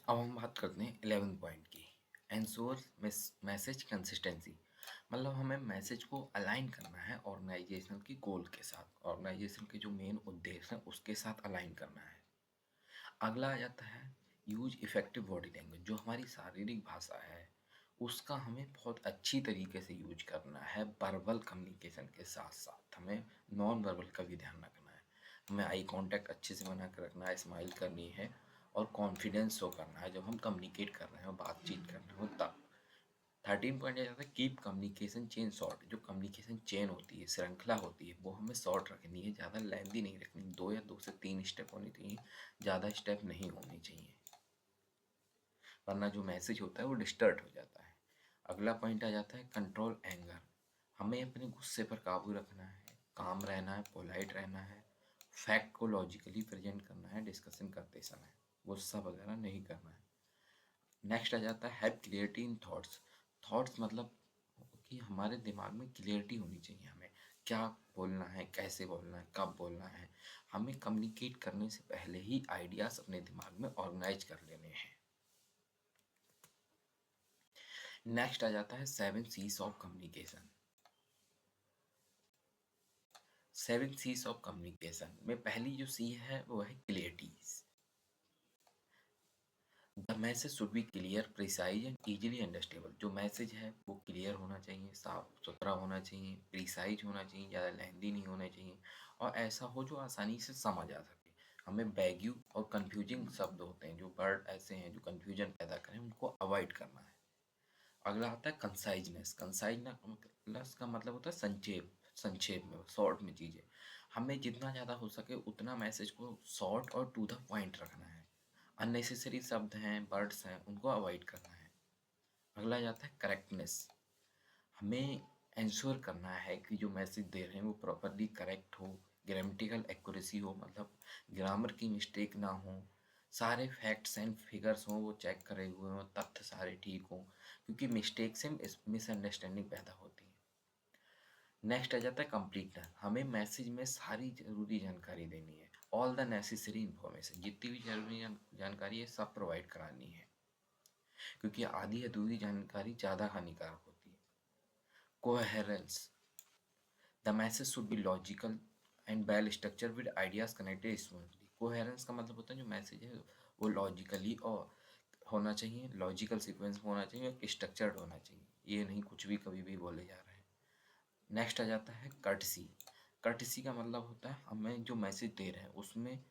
अब हम बात करते हैं 11 पॉइंट की। एंश्योर मैसेज कंसिस्टेंसी, मतलब हमें मैसेज को अलाइन करना है ऑर्गेनाइजेशन की गोल के साथ, ऑर्गेनाइजेशन के जो मेन उद्देश्य हैं उसके साथ अलाइन करना है। अगला आ जाता है यूज इफेक्टिव बॉडी लैंग्वेज, जो हमारी शारीरिक भाषा है उसका हमें बहुत अच्छी तरीके से यूज करना है। वर्बल कम्युनिकेशन के साथ साथ हमें नॉन वर्बल का भी ध्यान रखना है। हमें आई कांटेक्ट अच्छे से बना कर रखना है, स्माइल करनी है और कॉन्फिडेंस शो करना है जब हम कम्युनिकेट कर रहे हैं और बातचीत कर रहे हो तब। 13 पॉइंट आ जाता है कीप कम्युनिकेशन चेन शॉर्ट, जो कम्युनिकेशन चेन होती है, श्रृंखला होती है, वो हमें शॉर्ट रखनी है, ज़्यादा लेंथी नहीं रखनी, 2 या 2 से 3 स्टेप होनी चाहिए, ज़्यादा स्टेप नहीं होनी चाहिए, वरना जो मैसेज होता है वो डिस्टर्ट हो जाता है। अगला पॉइंट आ जाता है कंट्रोल एंगर, हमें अपने गुस्से पर काबू रखना है, काम रहना है, पोलाइट रहना है, फैक्ट को लॉजिकली प्रेजेंट करना है डिस्कशन करते समय, गुस्सा वगैरह नहीं करना है। नेक्स्ट आ जाता है have clarity in thoughts, thoughts मतलब कि हमारे दिमाग में क्लियरिटी होनी चाहिए, हमें क्या बोलना है, कैसे बोलना है, कब बोलना है, हमें कम्युनिकेट करने से पहले ही आइडियाज अपने दिमाग में ऑर्गेनाइज कर लेने हैं। नेक्स्ट आ जाता है 7 Cs of communication. 7 Cs of communication में पहली जो सी है वो है clarity. The message should be clear, precise and easily understandable, जो मैसेज है वो क्लियर होना चाहिए, साफ सुथरा होना चाहिए, प्रिसाइज होना चाहिए, ज़्यादा लेंदी नहीं होना चाहिए और ऐसा हो जो आसानी से समझ आ सके। हमें बैग्यू और कंफ्यूजिंग शब्द होते हैं, जो वर्ड ऐसे हैं जो कंफ्यूजन पैदा करें, उनको अवॉइड करना है। अगला आता है कंसाइजनेस, कंसाइजनेस का मतलब होता है संक्षेप, संक्षेप में, शॉर्ट में चीज़ें, हमें जितना ज़्यादा हो सके उतना मैसेज को शॉर्ट और टू द पॉइंट रखना है। अननेसेसरी शब्द हैं, वर्ड्स हैं, उनको अवॉइड करना है। अगला जाता है करेक्टनेस, हमें इंश्योर करना है कि जो मैसेज दे रहे हैं वो प्रॉपरली करेक्ट हो, ग्रामेटिकल एक्यूरेसी हो, मतलब ग्रामर की मिस्टेक ना हो, सारे फैक्ट्स एंड फिगर्स हों वो चेक करे हुए हों, तथ्य सारे ठीक हों, क्योंकि मिस्टेक से मिसअंडरस्टैंडिंग पैदा होती है। नेक्स्ट आ जाता है कंप्लीटनेस, हमें मैसेज में सारी ज़रूरी जानकारी देनी है, ऑल द नेसेसरी इन्फॉर्मेशन, जितनी भी जरूरी जानकारी है सब प्रोवाइड करानी है, क्योंकि आधी अधूरी जानकारी ज़्यादा हानिकारक होती है। Coherence, the message should be logical and well structure with ideas connected smoothly. Coherence का मतलब होता है जो मैसेज है वो लॉजिकली और होना चाहिए, लॉजिकल सीक्वेंस में होना चाहिए, स्ट्रक्चर्ड होना चाहिए, ये नहीं कुछ भी कभी भी बोले जा रहे हैं। नेक्स्ट आ जाता है कर्टसी, कर्टसी का मतलब होता है हमें जो मैसेज दे रहे हैं उसमें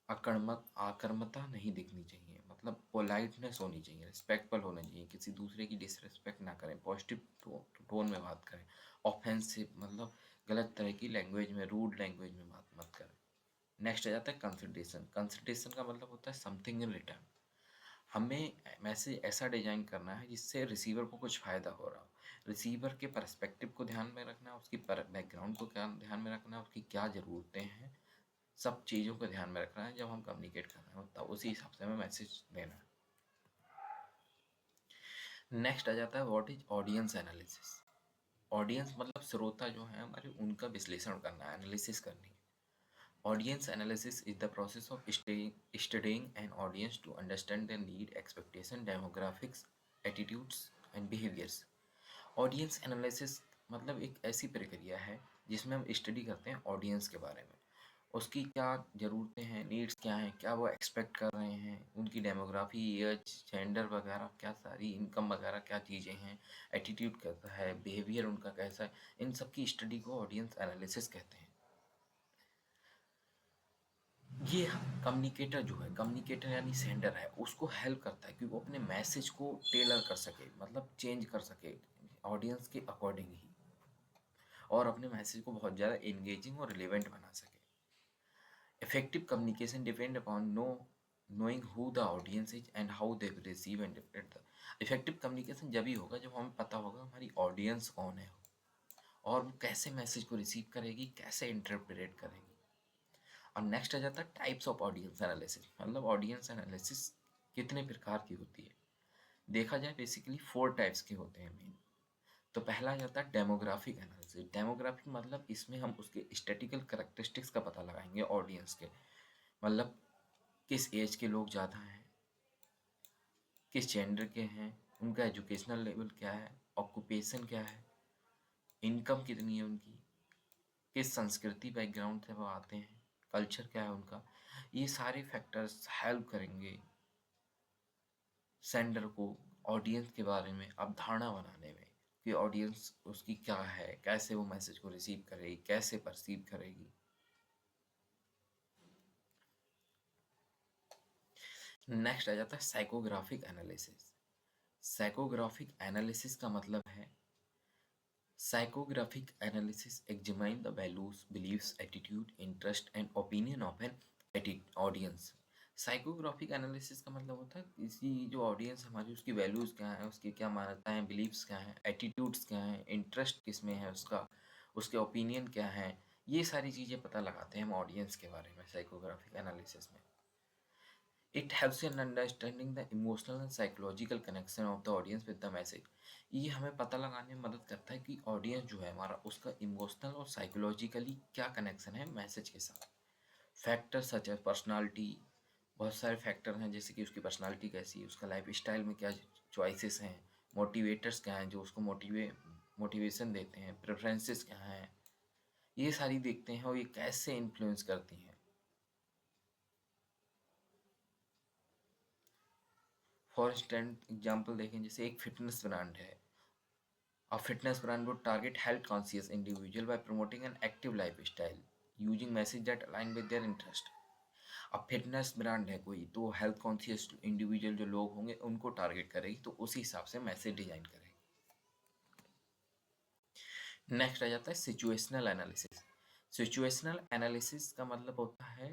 आक्रामकता नहीं दिखनी चाहिए, मतलब पोलाइटनेस होनी चाहिए, रिस्पेक्टफुल होना चाहिए, किसी दूसरे की डिसरिस्पेक्ट ना करें, पॉजिटिव टोन में बात करें, ऑफेंसिव मतलब गलत तरह की लैंग्वेज में, रूड लैंग्वेज में बात मत करें। नेक्स्ट आ जाता है कंसिडरेशन, कंसिडरेशन का मतलब होता है समथिंग इन रिटर्न, हमें मैसेज ऐसा डिजाइन करना है जिससे रिसीवर को कुछ फ़ायदा हो रहा हो, रिसीवर के पर्सपेक्टिव को ध्यान में रखना है, उसकी बैकग्राउंड को ध्यान में रखना है, उसकी क्या ज़रूरतें हैं, सब चीज़ों को ध्यान में रखना है जब हम कम्युनिकेट कर रहे हो, तब उसी हिसाब से हमें मैसेज देना है। नेक्स्ट आ जाता है what is audience analysis, audience मतलब श्रोता जो है हमारे, उनका विश्लेषण करना है, एनालिसिस करनी है। Audience analysis is the process of studying an audience to understand their need, expectation, demographics, attitudes and behaviours. Audience analysis मतलब एक ऐसी प्रक्रिया है जिसमें हम स्टडी करते हैं ऑडियंस के बारे में, उसकी क्या ज़रूरतें हैं, नीड्स क्या हैं, क्या वो एक्सपेक्ट कर रहे हैं, उनकी डेमोग्राफी, एज, जेंडर वगैरह क्या सारी, इनकम वगैरह क्या चीज़ें हैं, एटीट्यूड कैसा है, बिहेवियर उनका कैसा है, इन सब की स्टडी को ऑडियंस एनालिसिस कहते हैं। ये कम्युनिकेटर जो है, कम्युनिकेटर यानी सेंडर है, उसको हेल्प करता है कि वो अपने मैसेज को टेलर कर सके, मतलब चेंज कर सके ऑडियंस के अकॉर्डिंग ही, और अपने मैसेज को बहुत ज़्यादा एंगेजिंग और रिलेवेंट बना सके। Effective communication depend upon knowing who the audience is and how they will receive and interpret the। Effective communication जब ही होगा जब हमें पता होगा हमारी ऑडियंस कौन है और वो कैसे मैसेज को रिसीव करेगी, कैसे इंटरप्रेट करेगी। और नेक्स्ट आ जाता है टाइप्स ऑफ ऑडियंस एनालिसिस, मतलब ऑडियंस एनालिसिस कितने प्रकार की होती है। देखा जाए बेसिकली 4 टाइप्स के होते हैं मेन। तो पहला आ जाता है डेमोग्राफिक एनालिसिस, डेमोग्राफिक मतलब इसमें हम उसके स्टैटिकल करेक्टरिस्टिक्स का पता लगाएंगे ऑडियंस के, मतलब किस एज के लोग ज़्यादा हैं, किस जेंडर के हैं, उनका एजुकेशनल लेवल क्या है, ऑक्यूपेशन क्या है, इनकम कितनी है उनकी, किस संस्कृति बैकग्राउंड से वो आते हैं, कल्चर क्या है उनका। ये सारे फैक्टर्स हेल्प करेंगे सेंडर को ऑडियंस के बारे में अवधारणा बनाने में कि ऑडियंस उसकी क्या है, कैसे वो मैसेज को रिसीव करेगी, कैसे परसीव करेगी। नेक्स्ट आ जाता है साइकोग्राफिक एनालिसिस। साइकोग्राफिक एनालिसिस का मतलब है psychographic analysis examine the values, beliefs, attitude, interest and opinion of an audience. Psychographic analysis का मतलब होता है इसी जो ऑडियंस हमारी, उसकी वैल्यूज़ क्या है, उसकी क्या मान्यताएं हैं, बिलीव्स क्या हैं, एटीट्यूड्स क्या हैं, इंटरेस्ट किस में है उसका, उसके ओपिनियन क्या है। ये सारी चीज़ें पता लगाते हैं हम ऑडियंस के बारे में साइकोग्राफिक एनालिसिस में। It helps in understanding the emotional and psychological connection of the audience with the message. ये हमें पता लगाने में मदद करता है कि ऑडियंस जो है हमारा, उसका इमोशनल और साइकोलॉजिकली क्या कनेक्शन है मैसेज के साथ। फैक्टर सच है पर्सनालिटी, बहुत सारे फैक्टर हैं जैसे कि उसकी पर्सनालिटी कैसी है, उसका लाइफ स्टाइल में क्या चॉइसेस हैं, मोटिवेटर्स क्या हैं जो उसको मोटिवेशन देते हैं, प्रेफरेंसेस क्या हैं, ये सारी देखते हैं और ये कैसे इन्फ्लुएंस करती हैं। फॉर इंस्टेंट एग्जाम्पल देखें, जैसे एक फिटनेस ब्रांड है। A fitness brand would target health-conscious individual by promoting an active lifestyle, using message that align with their interest. अब फिटनेस ब्रांड है कोई, तो हेल्थ कॉन्शियस इंडिविजुअल जो लोग होंगे उनको टारगेट करेगी, तो उसी हिसाब से मैसेज डिजाइन करेगी। नेक्स्ट आ जाता है सिचुएशनल एनालिसिस। सिचुएशनल एनालिसिस का मतलब होता है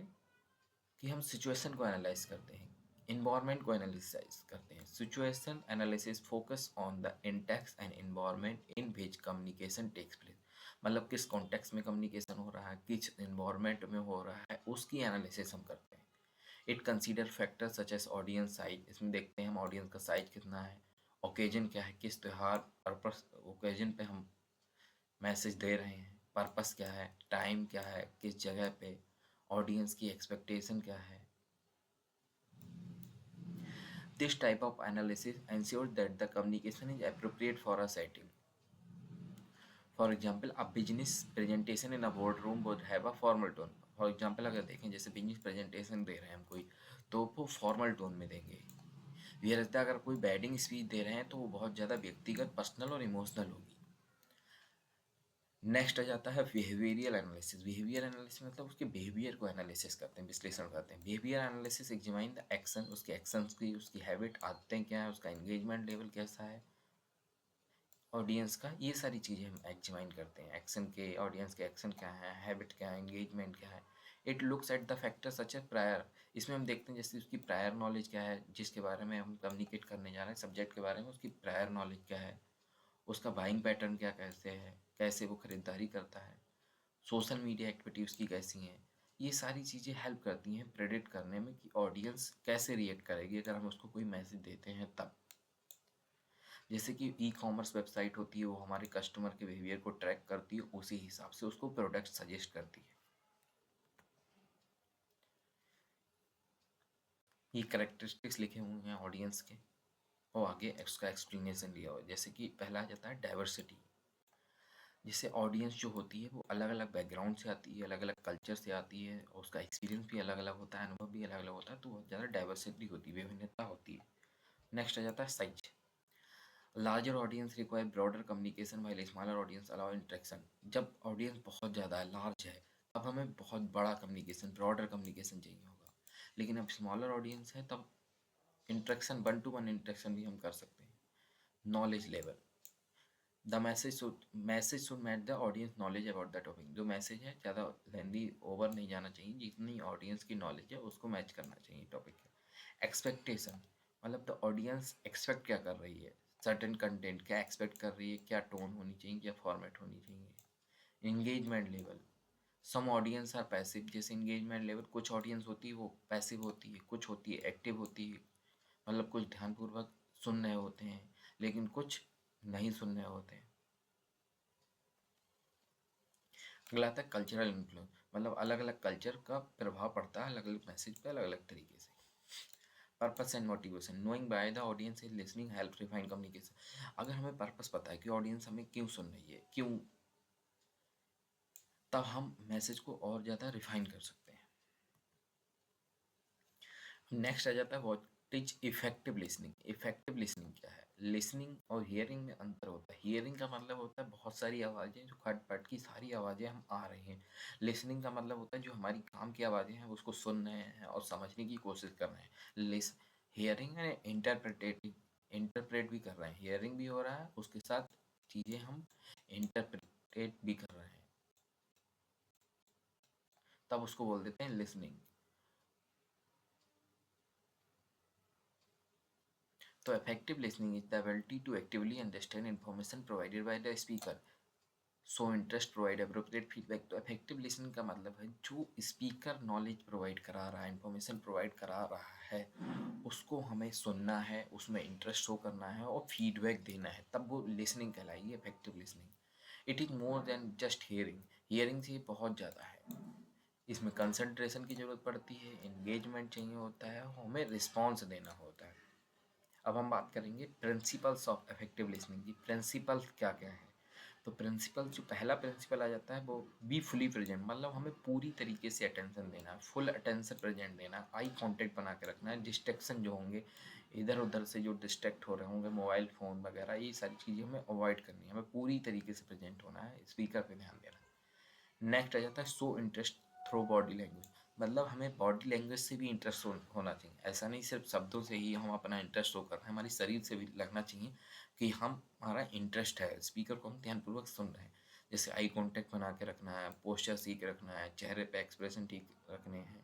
कि हम सिचुएशन को एनालाइज करते हैं, इन्वायरमेंट को एनालिसाइज करते हैं। Situation analysis focus on the context and environment in which communication takes place. मतलब किस कॉन्टेक्स्ट में कम्युनिकेशन हो रहा है, किस इन्वायरमेंट में हो रहा है, उसकी एनालिसिस हम करते हैं। It consider factor such as audience size, इसमें देखते हैं हम ऑडियंस का साइज कितना है, ओकेजन क्या है, किस त्यौहार पर्पस ओकेजन पे हम मैसेज दे रहे हैं, पर्पस क्या है, टाइम क्या है, किस जगह पे, ऑडियंस की एक्सपेक्टेशन क्या है। This type of analysis ensures that the communication is appropriate for a setting. For example, a business presentation in a boardroom would have a formal tone. For example, अगर देखें जैसे बिजनेस प्रेजेंटेशन दे रहे हैं हम कोई, तो वो फॉर्मल टोन में देंगे। व्यर्थ अगर कोई बैडिंग स्पीच दे रहे हैं तो वो बहुत ज़्यादा व्यक्तिगत, पर्सनल और इमोशनल होगी। नेक्स्ट आ जाता है बिहेवियरल एनालिसिस। बिहेवियर एनालिसिस मतलब उसके बिहेवियर को एनालिसिस करते हैं, विश्लेषण करते हैं। Behaviour analysis examine the action, उसके एक्शंस की, उसकी हैबिट, आदतें क्या है, उसका एंगेजमेंट लेवल कैसा है ऑडियंस का, ये सारी चीज़ें हम एग्जामिन करते हैं। एक्शन के, ऑडियंस के एक्शन क्या है, हैबिट क्या है, एंगेजमेंट क्या है। It looks at the factor such as prior, इसमें हम देखते हैं जैसे उसकी प्रायर नॉलेज क्या है, जिसके बारे में हम कम्युनिकेट करने जा रहे हैं सब्जेक्ट के बारे में, उसकी प्रायर नॉलेज क्या है, उसका बाइंग पैटर्न क्या कैसे है, कैसे वो खरीदारी करता है, सोशल मीडिया एक्टिविटी उसकी कैसी हैं। ये सारी चीज़ें हेल्प करती हैं प्रेडिक्ट करने में कि ऑडियंस कैसे रिएक्ट करेगी अगर हम उसको कोई मैसेज देते हैं तब। जैसे कि ई कॉमर्स वेबसाइट होती है, वो हमारे कस्टमर के बिहेवियर को ट्रैक करती है, उसी हिसाब से उसको प्रोडक्ट सजेस्ट करती है। ये करेक्टरिस्टिक्स लिखे हुए हैं ऑडियंस के और आगे उसका एक्सप्लेनेशन दिया हुआ है। जैसे कि पहला आ जाता है डाइवर्सिटी। जैसे ऑडियंस जो होती है वो अलग अलग बैकग्राउंड से आती है, अलग अलग कल्चर से आती है, और उसका एक्सपीरियंस भी अलग अलग होता है, अनुभव भी अलग अलग होता है, तो बहुत ज़्यादा डाइवर्सिटी होती है, विभिन्नता होती है। नेक्स्ट आ जाता है size. Larger audience require broader communication while smaller audience allow interaction. जब ऑडियंस बहुत ज़्यादा है, लार्ज है, तब हमें बहुत बड़ा कम्युनिकेशन, ब्रॉडर कम्युनिकेशन चाहिए होगा। लेकिन अब स्मॉलर ऑडियंस है तब interaction, one two one interaction भी हम कर सकते हैं। Knowledge level, the message should match the audience knowledge about the topic. जो मैसेज है ज़्यादा लेंदी ओवर नहीं जाना चाहिए, जितनी ऑडियंस की नॉलेज है उसको मैच करना चाहिए टॉपिक के। एक्सपेक्टेशन मतलब द ऑडियंस एक्सपेक्ट क्या कर रही है, सर्टेन कंटेंट क्या एक्सपेक्ट कर रही है, क्या टोन होनी चाहिए, क्या फॉर्मेट होनी चाहिए। Engagement level, some audience are passive. जैसे एंगेजमेंट लेवल, कुछ ऑडियंस होती है वो पैसिव होती है, कुछ होती है एक्टिव होती है, मतलब कुछ ध्यानपूर्वक सुन रहे होते हैं लेकिन कुछ नहीं सुन रहे होते हैं। अगला आता है कल्चरल इन्फ्लुएंस, मतलब अलग अलग कल्चर का प्रभाव पड़ता है अलग अलग मैसेज पे अलग अलग तरीके से। Purpose and motivation, knowing by the audience is listening help refine communication. अगर हमें पर्पस पता है कि ऑडियंस हमें क्यों सुन रही है, क्यों, तब हम मैसेज को और ज़्यादा रिफाइन कर सकते हैं। नेक्स्ट आ जाता है what is effective listening. Effective listening क्या है? लिसनिंग और हियरिंग में अंतर होता है। हियरिंग का मतलब होता है बहुत सारी आवाज़ें, जो खट पट की सारी आवाज़ें हम आ रही हैं। लिसनिंग का मतलब होता है जो हमारी काम की आवाज़ें हैं उसको सुन रहे हैं और समझने की कोशिश कर रहे हैं। हियरिंग है इंटरप्रिटेटिव, इंटरप्रेट भी कर रहे हैं। हियरिंग भी हो रहा है, उसके साथ चीज़ें हम इंटरप्रिटेट भी कर रहे हैं, तब उसको बोल देते हैं लिसनिंग। तो effective listening is the ability to actively understand information provided by the speaker, so interest, provide appropriate feedback। तो effective listening का मतलब है जो स्पीकर नॉलेज प्रोवाइड करा रहा है, इंफॉर्मेशन प्रोवाइड करा रहा है, उसको हमें सुनना है, उसमें इंटरेस्ट शो करना है और फीडबैक देना है, तब वो लिसनिंग कहलाएगी effective listening. It is more than just hearing. Hearing से बहुत ज़्यादा है, इसमें कंसंट्रेशन की ज़रूरत पड़ती है, इंगेजमेंट चाहिए होता है, हमें रिस्पॉन्स देना होता है। अब हम बात करेंगे प्रिंसिपल्स ऑफ इफेक्टिव लिसनिंग की। प्रिंसिपल्स क्या क्या है? तो प्रिंसिपल, जो पहला प्रिंसिपल आ जाता है वो बी फुली प्रेजेंट, मतलब हमें पूरी तरीके से अटेंशन देना है, फुल अटेंशन प्रेजेंट देना है, आई कांटेक्ट बना के रखना है। डिस्ट्रैक्शन जो होंगे, इधर उधर से जो डिस्ट्रैक्ट हो रहे होंगे, मोबाइल फ़ोन वगैरह, ये सारी चीज़ें हमें अवॉइड करनी है, हमें पूरी तरीके से प्रेजेंट होना है, स्पीकर पे ध्यान देना है। नेक्स्ट आ जाता है show interest through body language, मतलब हमें बॉडी लैंग्वेज से भी इंटरेस्ट होना चाहिए। ऐसा नहीं सिर्फ शब्दों से ही हम अपना इंटरेस्ट शो कर रहे हैं, हमारी शरीर से भी लगना चाहिए कि हम, हमारा इंटरेस्ट है, स्पीकर को हम ध्यानपूर्वक सुन रहे हैं। जैसे आई कांटेक्ट बना के रखना है, पोस्चर ठीक रखना है, चेहरे पे एक्सप्रेशन ठीक रखने हैं,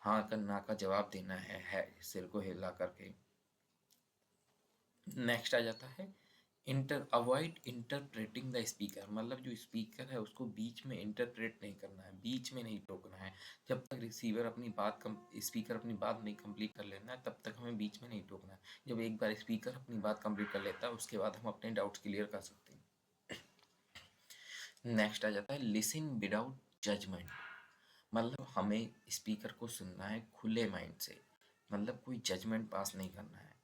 हाँ का ना का जवाब देना है सिर को हिला करके। नेक्स्ट आ जाता है अवॉइड इंटरप्रेटिंग द स्पीकर, मतलब जो स्पीकर है उसको बीच में इंटरप्रेट नहीं करना है, बीच में नहीं टोकना है। जब तक रिसीवर अपनी बात स्पीकर अपनी बात नहीं कंप्लीट कर लेना है, तब तक हमें बीच में नहीं टोकना है। जब एक बार स्पीकर अपनी बात कंप्लीट कर लेता है, उसके बाद हम अपने डाउट्स क्लियर कर सकते हैं। नेक्स्ट आ जाता है लिसन विदाउट जजमेंट, मतलब हमें स्पीकर को सुनना है खुले माइंड से, मतलब कोई जजमेंट पास नहीं करना है,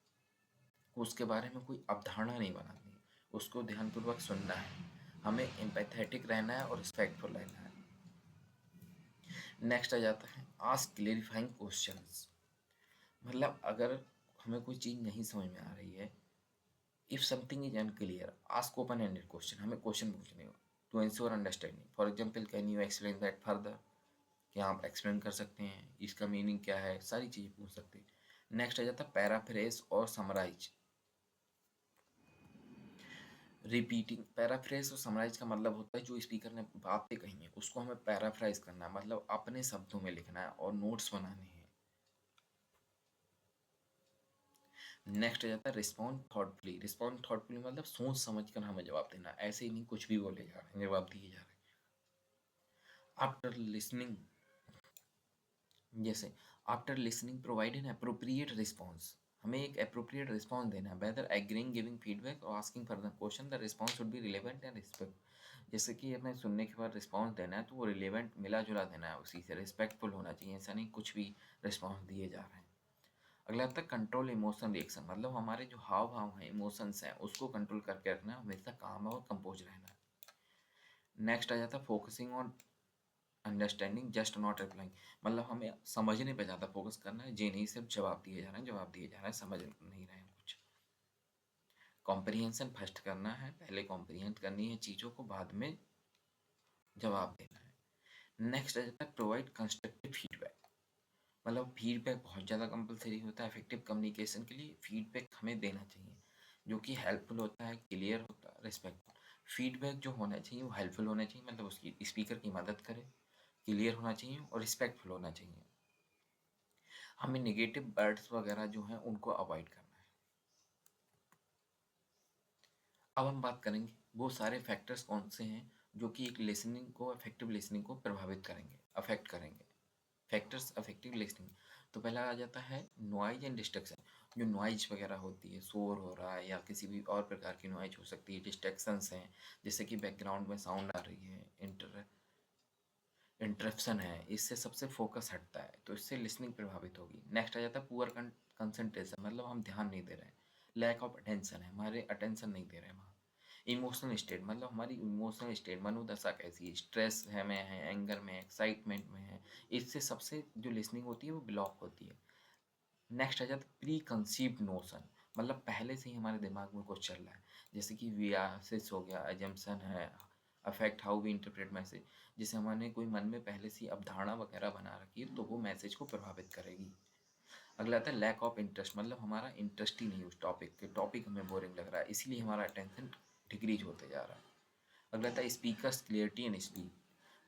उसके बारे में कोई अवधारणा नहीं बनानी है, उसको ध्यानपूर्वक सुनना है, हमें एम्पैथेटिक रहना है और रिस्पेक्टफुल रहना है। नेक्स्ट आ जाता है आस्क क्लेरिफाइंग क्वेश्चंस, मतलब अगर हमें कोई चीज़ नहीं समझ में आ रही है, if something is unclear ask open ended question, हमें क्वेश्चन पूछने हो to ensure understanding. For example, can you explain that further, क्या आप एक्सप्लेन कर सकते हैं, इसका मीनिंग क्या है, सारी चीज़ें पूछ सकते हैं। नेक्स्ट आ जाता है पैराफ्रेज और समराइज। रिपीटिंग, पैराफ्रेज और समराइज का मतलब होता है जो स्पीकर ने बातें कही हैं उसको हमें पैराफ्राइज करना है, मतलब अपने शब्दों में लिखना है और नोट्स बनाने हैं। नेक्स्ट आ जाता है रिस्पॉन्ड थॉटफुली। रिस्पॉन्ड थॉटफुली मतलब सोच समझ कर हमें जवाब देना, ऐसे ही नहीं कुछ भी बोले जा रहे हैं, जवाब दिए जा रहे हैं। आफ्टर लिसनिंग, जैसे after listening provide an appropriate response, हमें एक अप्रोप्रिएट रिस्पॉन्स देना है। वेदर एग्रीइंग, गिविंग फीडबैक और asking further question, the response should be relevant and respect. जैसे कि हमें सुनने के बाद रिस्पॉन्स देना है तो वो रिलेवेंट, मिला जुला देना है, उसी से रिस्पेक्टफुल होना चाहिए, ऐसा नहीं कुछ भी रिस्पॉन्स दिए जा रहे हैं। अगला आता है कंट्रोल इमोशन रिएक्शन, मतलब हमारे जो हाव भाव हैं, इमोशंस हैं, उसको कंट्रोल करके रखना है, हमेशा काम और कंपोज रहना है। नेक्स्ट आ जाता है focusing on understanding just not replying, मतलब हमें समझने पे ज़्यादा फोकस करना है, ये नहीं सिर्फ जवाब दिए जा रहे हैं, जवाब दिए जा रहे हैं, समझ नहीं रहे हैं कुछ। कॉम्प्रिहेंशन फर्स्ट करना है, पहले कॉम्प्रिहेंड करनी है चीज़ों को, बाद में जवाब देना है। नेक्स्ट आ जाता है प्रोवाइड कंस्ट्रक्टिव फीडबैक, मतलब फीडबैक बहुत ज़्यादा कंपलसरी होता है इफेक्टिव कम्युनिकेशन के लिए। फीडबैक हमें देना चाहिए जो कि हेल्पफुल होता है, क्लियर होता है, रिस्पेक्टफुल। फीडबैक जो होना चाहिए वो हेल्पफुल होना चाहिए, मतलब उसकी स्पीकर की मदद करे, क्लियर होना चाहिए और रिस्पेक्टफुल होना चाहिए। हमें नेगेटिव वर्ड्स वगैरह जो हैं उनको अवॉइड करना है। अब हम बात करेंगे वो सारे फैक्टर्स कौन से हैं जो कि एक लिसनिंग को, इफेक्टिव लिसनिंग को प्रभावित करेंगे, अफेक्ट करेंगे। फैक्टर्स अफेक्टिव लिसनिंग, तो पहला आ जाता है नॉइज एंड डिस्ट्रैक्शन। जो नॉइज वगैरह होती है, शोर हो रहा है या किसी भी और प्रकार की नॉइज हो सकती है। डिस्ट्रैक्शंस हैं, जैसे कि बैकग्राउंड में साउंड आ रही है, इंटर इंटरप्शन है, इससे सबसे फोकस हटता है, तो इससे लिसनिंग प्रभावित होगी। नेक्स्ट आ जाता है पुअर कंसंट्रेशन, मतलब हम ध्यान नहीं दे रहे हैं। लैक ऑफ अटेंशन है, हमारे अटेंशन नहीं दे रहे हैं वहाँ। इमोशनल स्टेट, मतलब हमारी इमोशनल स्टेट, मनोदशा कैसी है, स्ट्रेस है में है, एंगर में है, एक्साइटमेंट में है, इससे सबसे जो लिसनिंग होती है वो ब्लॉक होती है। नेक्स्ट आ जाता है प्री कंसीव्ड नोशन, मतलब पहले से ही हमारे दिमाग में कुछ चल रहा है, जैसे कि वियासिस हो गया, एजम्पशन है, affect how we interpret message, जैसे हमने कोई मन में पहले से ही अवधारणा वगैरह बना रखी है तो वो मैसेज को प्रभावित करेगी। अगला आता है लैक ऑफ इंटरेस्ट, मतलब हमारा इंटरेस्ट ही नहीं उस टॉपिक के, टॉपिक हमें बोरिंग लग रहा है, इसलिए हमारा अटेंशन डिक्रीज होते जा रहा है। अगला था स्पीकर्स क्लियरिटी एंड स्पीड,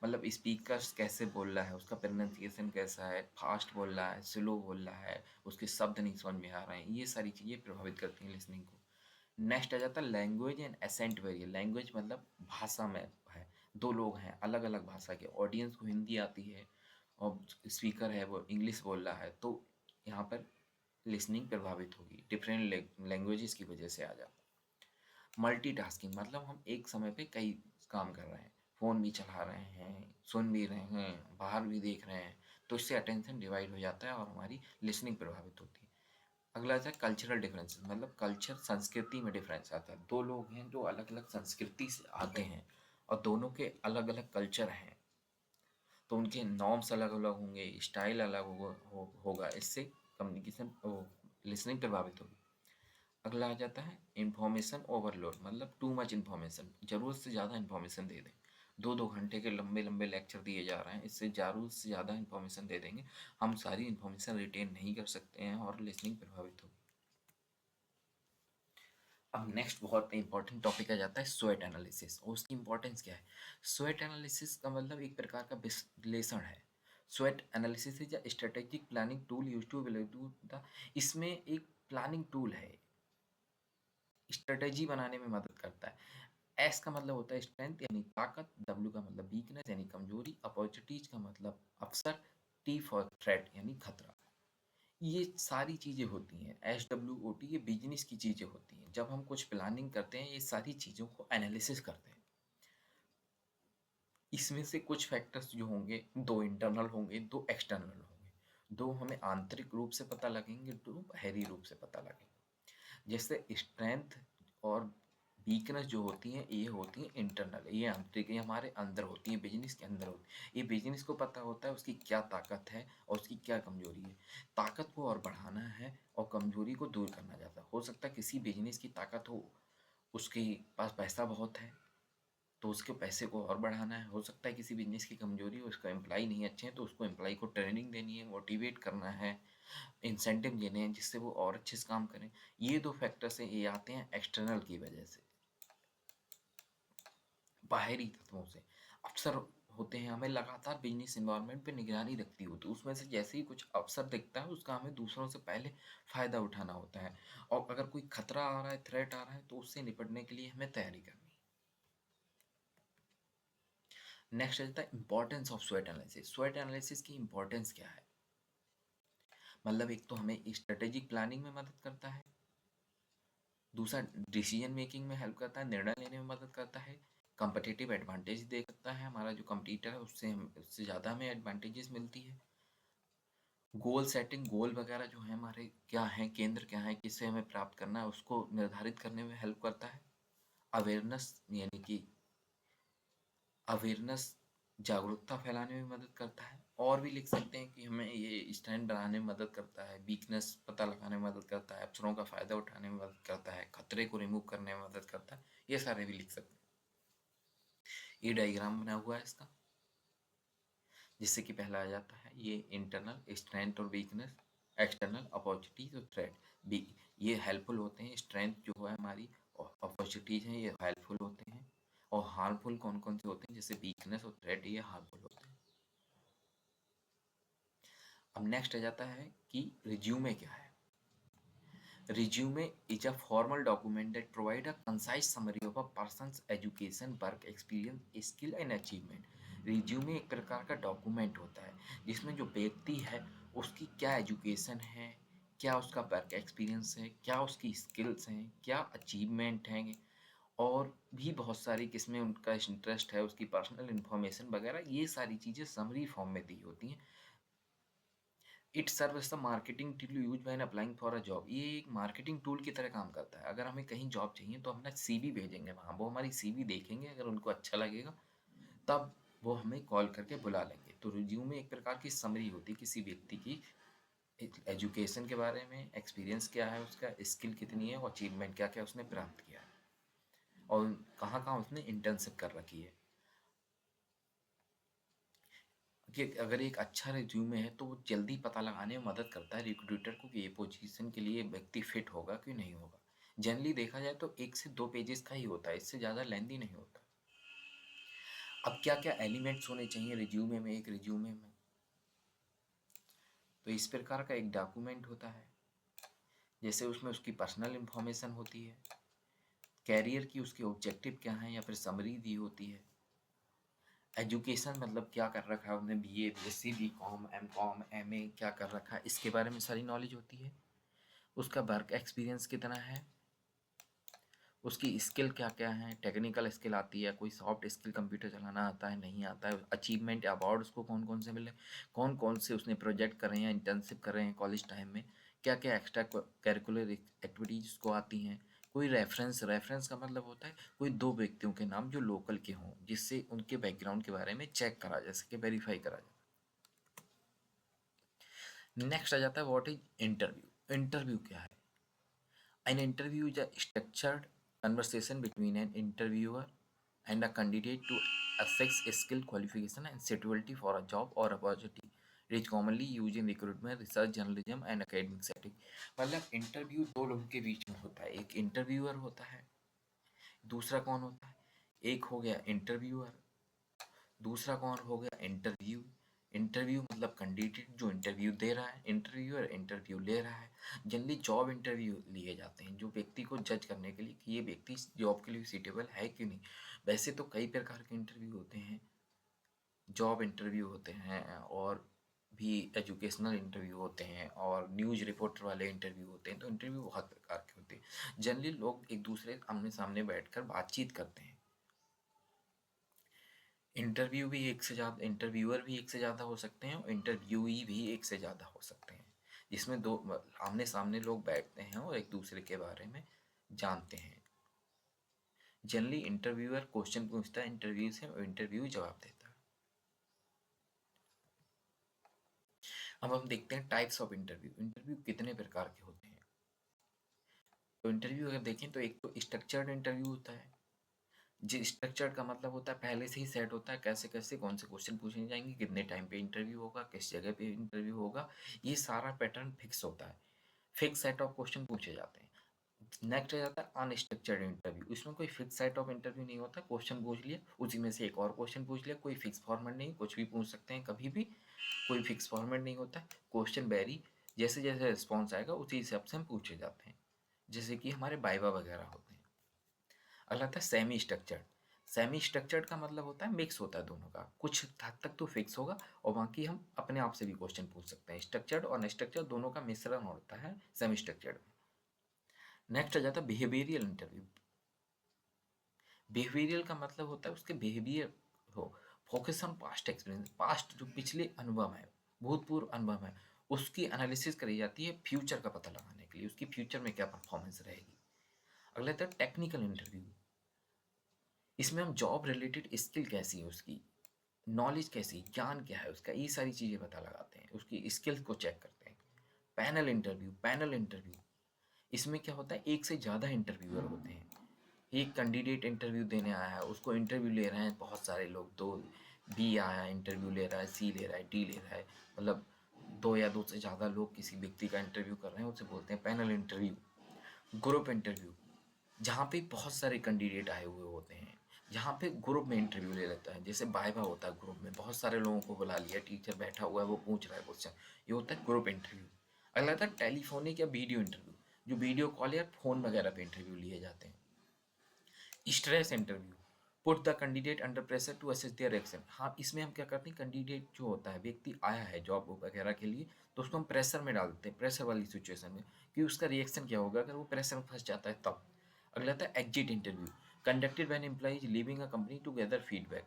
मतलब स्पीकर्स कैसे बोल रहा है, उसका प्रोनाउंसिएशन कैसा है, फास्ट बोल रहा है, स्लो बोल रहा है, उसके शब्द नहीं समझ में आ रहे हैं, ये सारी चीज़ें प्रभावित करती हैं लिसनिंग को। नेक्स्ट आ जाता है language and accent variation, language मतलब भाषा में है, दो लोग हैं अलग अलग भाषा के, ऑडियंस को हिंदी आती है और स्पीकर है वो इंग्लिश बोल रहा है, तो यहाँ पर लिसनिंग प्रभावित होगी, डिफरेंट लैंग्वेजेस की वजह से आ जाता है। मल्टीटास्किंग, मतलब हम एक समय पे कई काम कर रहे हैं, फ़ोन भी चला रहे हैं, सुन भी रहे हैं, बाहर भी देख रहे हैं, तो इससे अटेंशन डिवाइड हो जाता है और हमारी लिसनिंग प्रभावित होती है। अगला है कल्चरल डिफरेंसेस, मतलब कल्चर संस्कृति में डिफरेंस आता है, दो लोग हैं जो अलग अलग संस्कृति से आते हैं और दोनों के अलग अलग कल्चर हैं, तो उनके नॉर्म्स अलग अलग होंगे, स्टाइल अलग होगा, इससे कम्युनिकेशन लिसनिंग प्रभावित होगी। अगला आ जाता है इंफॉर्मेशन ओवरलोड, मतलब टू मच इन्फॉर्मेशन, ज़रूरत से ज़्यादा इन्फॉर्मेशन दे दें, दो दो घंटे के लंबे लंबे लेक्चर दिए जा रहे हैं, इससे ज़रूरत से ज़्यादा इन्फॉर्मेशन दे देंगे, हम सारी इन्फॉर्मेशन रिटेन नहीं कर सकते हैं और लिसनिंग प्रभावित होगी। अब नेक्स्ट बहुत इंपॉर्टेंट टॉपिक आ जाता है स्वेट एनालिसिस, और उसकी इंपॉर्टेंस क्या है। स्वेट एनालिसिस का मतलब एक प्रकार का विश्लेषण है। स्वेट analysis is a strategic planning tool use to evaluate the, इसमें एक प्लानिंग टूल है, स्ट्रेटेजी बनाने में मदद करता है। एस का मतलब होता है स्ट्रेंथ यानी ताकत, डब्ल्यू का मतलब वीकनेस यानी कमजोरी, अपॉर्चुनिटीज का मतलब अवसर, टी फॉर थ्रेट यानी खतरा। ये सारी चीज़ें होती हैं, एस डब्ल्यू ओ टी, ये बिजनेस की चीज़ें होती हैं। जब हम कुछ प्लानिंग करते हैं ये सारी चीज़ों को एनालिसिस करते हैं। इसमें से कुछ फैक्टर्स जो होंगे, दो इंटरनल होंगे, दो एक्सटर्नल होंगे, दो हमें आंतरिक रूप से पता लगेंगे, दो बाहरी रूप से पता लगेंगे। जैसे स्ट्रेंथ और वीकनेस जो होती हैं ये होती हैं इंटरनल, ये आंतरिक, ये हमारे अंदर होती हैं, बिजनेस के अंदर होती है। ये बिजनेस को पता होता है उसकी क्या ताकत है और उसकी क्या कमजोरी है, ताकत को और बढ़ाना है और कमजोरी को दूर करना चाहता है। हो सकता है किसी बिजनेस की ताकत हो, उसके पास पैसा बहुत है तो उसके पैसे को और बढ़ाना है। हो सकता है किसी बिजनेस की कमजोरी हो, उसका एम्प्लॉय नहीं अच्छे हैं तो उसको एम्प्लॉय को ट्रेनिंग देनी है, मोटिवेट करना है, इंसेंटिव देने हैं जिससे वो और अच्छे से काम करें। ये दो फैक्टर्स हैं, ये आते हैं एक्सटर्नल की वजह से, बाहरी तत्वों से। अवसर होते हैं, हमें लगातार बिजनेस इन्वायरमेंट पे निगरानी रखती होती है, उसमें से जैसे ही कुछ अवसर दिखता है उसका हमें दूसरों से पहले फ़ायदा उठाना होता है, और अगर कोई खतरा आ रहा है, थ्रेट आ रहा है, तो उससे निपटने के लिए हमें तैयारी करनी है। नेक्स्ट आता है importance of sweat analysis. Sweat analysis की इंपॉर्टेंस क्या है, मतलब एक तो हमें स्ट्रेटेजिक प्लानिंग में मदद करता है, दूसरा डिसीजन मेकिंग में हेल्प करता है, निर्णय लेने में मदद करता है, कम्पिटिटिव एडवांटेज दे सकता है, हमारा जो कंपटीटर है उससे ज़्यादा हमें एडवांटेजेस मिलती है। गोल सेटिंग, गोल वगैरह जो है हमारे क्या हैं, केंद्र क्या है, किससे हमें प्राप्त करना है, उसको निर्धारित करने में हेल्प करता है। अवेयरनेस यानी कि अवेयरनेस, जागरूकता फैलाने में मदद करता है। और भी लिख सकते हैं कि हमें ये स्टैंड बनाने में मदद करता है, वीकनेस पता लगाने में मदद करता है, अवसरों का फ़ायदा उठाने में मदद करता है, खतरे को रिमूव करने में मदद करता है, ये सारे भी लिख सकते हैं। ये डायग्राम बना हुआ है इसका, जिससे कि पहला आ जाता है ये इंटरनल स्ट्रेंथ और वीकनेस, एक्सटर्नल अपॉर्चुनिटीज और थ्रेट। बी ये हेल्पफुल होते हैं, स्ट्रेंथ जो है हमारी, और अपॉर्चुनिटीज हैं ये हेल्पफुल होते हैं, और हार्मफुल कौन कौन से होते हैं जैसे वीकनेस और थ्रेट, ये हार्मफुल होते हैं। अब नेक्स्ट आ जाता है कि रिज्यूमे क्या है। Resume is a formal document that provides a concise summary of a person's education, work experience, skill and achievement. Resume एक प्रकार का डॉक्यूमेंट होता है जिसमें जो व्यक्ति है उसकी क्या एजुकेशन है, क्या उसका वर्क एक्सपीरियंस है, क्या उसकी स्किल्स हैं, क्या अचीवमेंट हैं, और भी बहुत सारी किस्में उनका इंटरेस्ट है, उसकी पर्सनल इन्फॉर्मेशन वगैरह, ये सारी चीज़ें समरी फॉर्म में दी होती हैं। It serve as the marketing tool use when applying for a job. ये एक मार्केटिंग टूल की तरह काम करता है। अगर हमें कहीं जॉब चाहिए तो हम अपना सीवी भेजेंगे वहाँ, वो हमारी सीवी देखेंगे, अगर उनको अच्छा लगेगा तब वो हमें कॉल करके बुला लेंगे। तो रिज्यूमे एक प्रकार की समरी होती है किसी व्यक्ति की एजुकेशन के बारे में, एक्सपीरियंस क्या है उसका, स्किल कितनी है और अचीवमेंट क्या क्या उसने प्राप्त किया है और कहाँ कहाँ उसने इंटर्नशिप कर रखी है। कि अगर एक अच्छा रिज्यूमे है तो वो जल्दी पता लगाने में मदद करता है रिक्रूटर को कि ये पोजीशन के लिए व्यक्ति फिट होगा कि नहीं होगा। जनरली देखा जाए तो 1 से 2 पेजेस का ही होता है, इससे ज़्यादा लेंदी नहीं होता। अब क्या क्या एलिमेंट्स होने चाहिए रिज्यूमे में, एक रिज्यूमे में, तो इस प्रकार का एक डॉक्यूमेंट होता है। जैसे उसमें उसकी पर्सनल इन्फॉर्मेशन होती है, कैरियर की उसके ऑब्जेक्टिव क्या हैं या फिर समरी दी होती है, एजुकेशन मतलब क्या कर रखा है उसने, BA, BSc, BCom, MCom, MA क्या कर रखा है, इसके बारे में सारी नॉलेज होती है। उसका वर्क एक्सपीरियंस कितना है, उसकी स्किल क्या क्या है, टेक्निकल स्किल आती है, कोई सॉफ्ट स्किल, कंप्यूटर चलाना आता है नहीं आता है, अचीवमेंट अवार्ड उसको कौन कौन से मिले, कौन कौन से उसने प्रोजेक्ट कर रहे हैं, इंटर्नशिप कर रहे हैं कॉलेज टाइम में, क्या क्या एक्स्ट्रा करिकुलर एक्टिविटीज उसको आती हैं, कोई रेफरेंस, रेफरेंस का मतलब होता है कोई 2 व्यक्तियों के नाम जो लोकल के हों, जिससे उनके बैकग्राउंड के बारे में चेक करा जा सके, वेरीफाई करा जा। नेक्स्ट आ जाता है व्हाट इज इंटरव्यू। इंटरव्यू क्या है? An interview is a structured conversation between an interviewer and a candidate to assess skill, qualification, and suitability for a job or opportunity. It is commonly used in recruitment, research, journalism, and academic setting. मतलब interview 2 लोगों के बीच में होता है, एक interviewer होता है, दूसरा कौन होता है? एक हो गया इंटरव्यूअर, दूसरा कौन हो गया? इंटरव्यू। इंटरव्यू मतलब कैंडिडेट जो इंटरव्यू दे रहा है, इंटरव्यूअर इंटरव्यू ले रहा है। जनरली जॉब इंटरव्यू लिए जाते हैं जो व्यक्ति को जज करने के लिए कि ये व्यक्ति जॉब के लिए सूटेबल है कि नहीं। वैसे तो कई प्रकार के इंटरव्यू होते हैं, जॉब इंटरव्यू होते हैं और भी एजुकेशनल इंटरव्यू होते हैं और न्यूज़ रिपोर्टर वाले इंटरव्यू होते हैं। तो इंटरव्यू बहुत प्रकार के होते हैं। जनरली लोग एक दूसरे आमने सामने बैठकर बातचीत करते हैं। इंटरव्यू भी एक से ज़्यादा, इंटरव्यूअर भी एक से ज़्यादा हो सकते हैं और इंटरव्यूई भी एक से ज़्यादा हो सकते हैं, जिसमें दो आमने सामने लोग बैठते हैं और एक दूसरे के बारे में जानते हैं। जनरली इंटरव्यूअर क्वेश्चन पूछता है इंटरव्यू से और इंटरव्यू जवाब देता है। अब हम देखते हैं टाइप्स ऑफ इंटरव्यू। इंटरव्यू कितने प्रकार के होते हैं? तो इंटरव्यू अगर देखें तो एक तो स्ट्रक्चर्ड इंटरव्यू होता है। जी, स्ट्रक्चर्ड का मतलब होता है पहले से ही सेट होता है कैसे कैसे कौन से क्वेश्चन पूछे जाएंगे, कितने टाइम पे इंटरव्यू होगा, किस जगह पे इंटरव्यू होगा, ये सारा पैटर्न फिक्स होता है। फिक्स सेट ऑफ क्वेश्चन पूछे जाते हैं। नेक्स्ट आ जाता है अनस्ट्रक्चर्ड इंटरव्यू। इसमें कोई फिक्स सेट ऑफ इंटरव्यू नहीं होता, क्वेश्चन पूछ लिया उसी में से एक और क्वेश्चन पूछ लिया, कोई फिक्स फॉर्मेट नहीं, कुछ भी पूछ सकते हैं कभी भी, कोई फिक्स फॉर्मेट नहीं होता। क्वेश्चन वेरी, जैसे जैसे रिस्पॉन्स आएगा उसी हिसाब से हम पूछे जाते हैं, जैसे कि हमारे वाइवा वगैरह होते हैं। अगला था सेमी स्ट्रक्चर्ड। सेमी स्ट्रक्चर्ड का मतलब होता है मिक्स होता है दोनों का, कुछ हद तक तो फिक्स होगा और बाकी हम अपने आप से भी क्वेश्चन पूछ सकते हैं। स्ट्रक्चर्ड और अनस्ट्रक्चर्ड दोनों का मिश्रण होता है सेमी स्ट्रक्चर्ड में। नेक्स्ट आ जाता है बिहेवियरल इंटरव्यू। बिहेवियरल का मतलब होता है उसके बिहेवियर हो, focus on past experience, past जो पिछले अनुभव है, भूतपूर्व अनुभव है, उसकी एनालिसिस करी जाती है फ्यूचर का पता लगाने के लिए, उसकी फ्यूचर में क्या परफॉर्मेंस रहेगी। अगला था टेक्निकल इंटरव्यू। इसमें हम जॉब रिलेटेड स्किल कैसी है उसकी, नॉलेज कैसी, ज्ञान क्या है उसका, ये सारी चीज़ें पता लगाते हैं, उसकी स्किल्स को चेक करते हैं। Panel interview. पैनल इंटरव्यू इसमें क्या होता है एक से ज़्यादा इंटरव्यूअर होते हैं। एक कैंडिडेट इंटरव्यू देने आया है, उसको इंटरव्यू ले रहे हैं बहुत सारे लोग, दो बी आया है इंटरव्यू ले रहा है, सी ले रहा है, डी ले रहा है, मतलब 2 या 2 से ज़्यादा लोग किसी व्यक्ति का इंटरव्यू कर रहे हैं, उसे बोलते हैं पैनल इंटरव्यू। ग्रुप इंटरव्यू, जहाँ पे बहुत सारे कैंडिडेट आए हुए होते हैं, जहाँ पे ग्रुप में इंटरव्यू ले लेता है, जैसे वाइवा होता है ग्रुप में, बहुत सारे लोगों को बुला लिया, टीचर बैठा हुआ है वो पूछ रहा है क्वेश्चन, ये होता है ग्रुप इंटरव्यू। अगला आता है टेलीफोनिक या वीडियो इंटरव्यू, जो वीडियो कॉल या फ़ोन वगैरह पे इंटरव्यू लिए जाते हैं। Stress interview, put the candidate under pressure to assess their reaction. हाँ, इसमें हम क्या करते हैं, कैंडिडेट जो होता है, व्यक्ति आया है जॉब वगैरह के लिए, तो उसको हम प्रेशर में डाल देते हैं, प्रेशर वाली सिचुएशन में, कि उसका रिएक्शन क्या होगा अगर वो प्रेशर में फंस जाता है तब। अगला था exit interview, conducted when employee is leaving a company to gather feedback.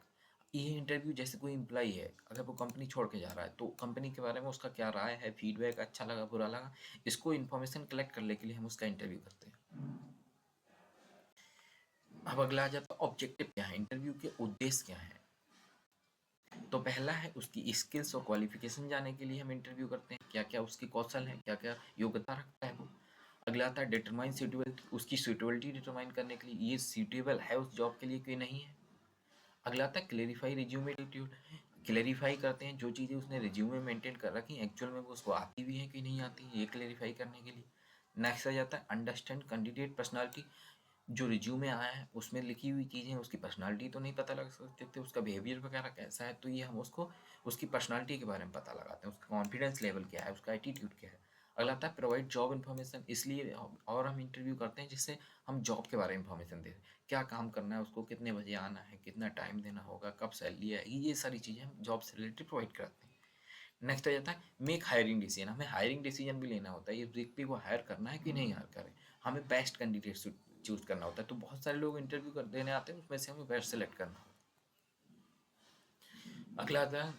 ये इंटरव्यू जैसे कोई एम्प्लॉई है, अगर वो कंपनी छोड़ के जा रहा है तो कंपनी के बारे में उसका क्या राय है, फीडबैक अच्छा लगा बुरा लगा, इसको इन्फॉर्मेशन कलेक्ट करने के लिए हम उसका इंटरव्यू करते हैं। अब अगला आ जाता है ऑब्जेक्टिव क्या है, इंटरव्यू के उद्देश्य क्या है। तो पहला है उसकी स्किल्स और क्वालिफिकेशन जानने के लिए हम इंटरव्यू करते हैं, क्या क्या उसकी कौशल है, क्या क्या योग्यता रखता है वो। अगला आता है डिटरमाइन सूटेबिलिटी, उसकी सूटेबिलिटी डिटरमाइन करने के लिए ये सूटेबल है उस जॉब के लिए कि नहीं है। अगला आता है क्लेरिफाई रिज्यूमे एटीट्यूड, क्लेरिफाई करते हैं जो चीज़ें उसने रिज्यूमे मेंटेन कर रखी एक्चुअल में वो उसको आती भी है कि नहीं आती, ये क्लेरिफाई करने के लिए। नेक्स्ट आ जाता है अंडरस्टैंड कैंडिडेट पर्सनालिटी, जो रिज्यूमे आया है उसमें लिखी हुई चीज़ें उसकी पर्सनालिटी तो नहीं पता लग सकते थे, उसका बिहेवियर वगैरह कैसा है, तो ये हम उसको उसकी पर्सनालिटी के बारे में पता लगाते हैं, उसका कॉन्फिडेंस लेवल क्या है, उसका एटीट्यूड क्या है। अगला आता है प्रोवाइड जॉब इन्फॉर्मेशन, इसलिए और हम इंटरव्यू करते हैं जिससे हम जॉब के बारे में इन्फॉर्मेशन दें, क्या काम करना है उसको, कितने बजे आना है, कितना टाइम देना होगा, कब सैलरी है, ये सारी चीज़ें हम जॉब से रिलेटेड प्रोवाइड कराते हैं। नेक्स्ट आ जाता है मेक हायरिंग डिसीजन, हमें हायरिंग डिसीजन भी लेना होता है, ये व्यक्ति को हायर करना है कि नहीं हायर करें, हमें बेस्ट कैंडिडेट चूज करना होता है। तो बहुत सारे लोग इंटरव्यू कर देने आते हैं, उसमें से हमें बेस्ट सेलेक्ट करना होता है।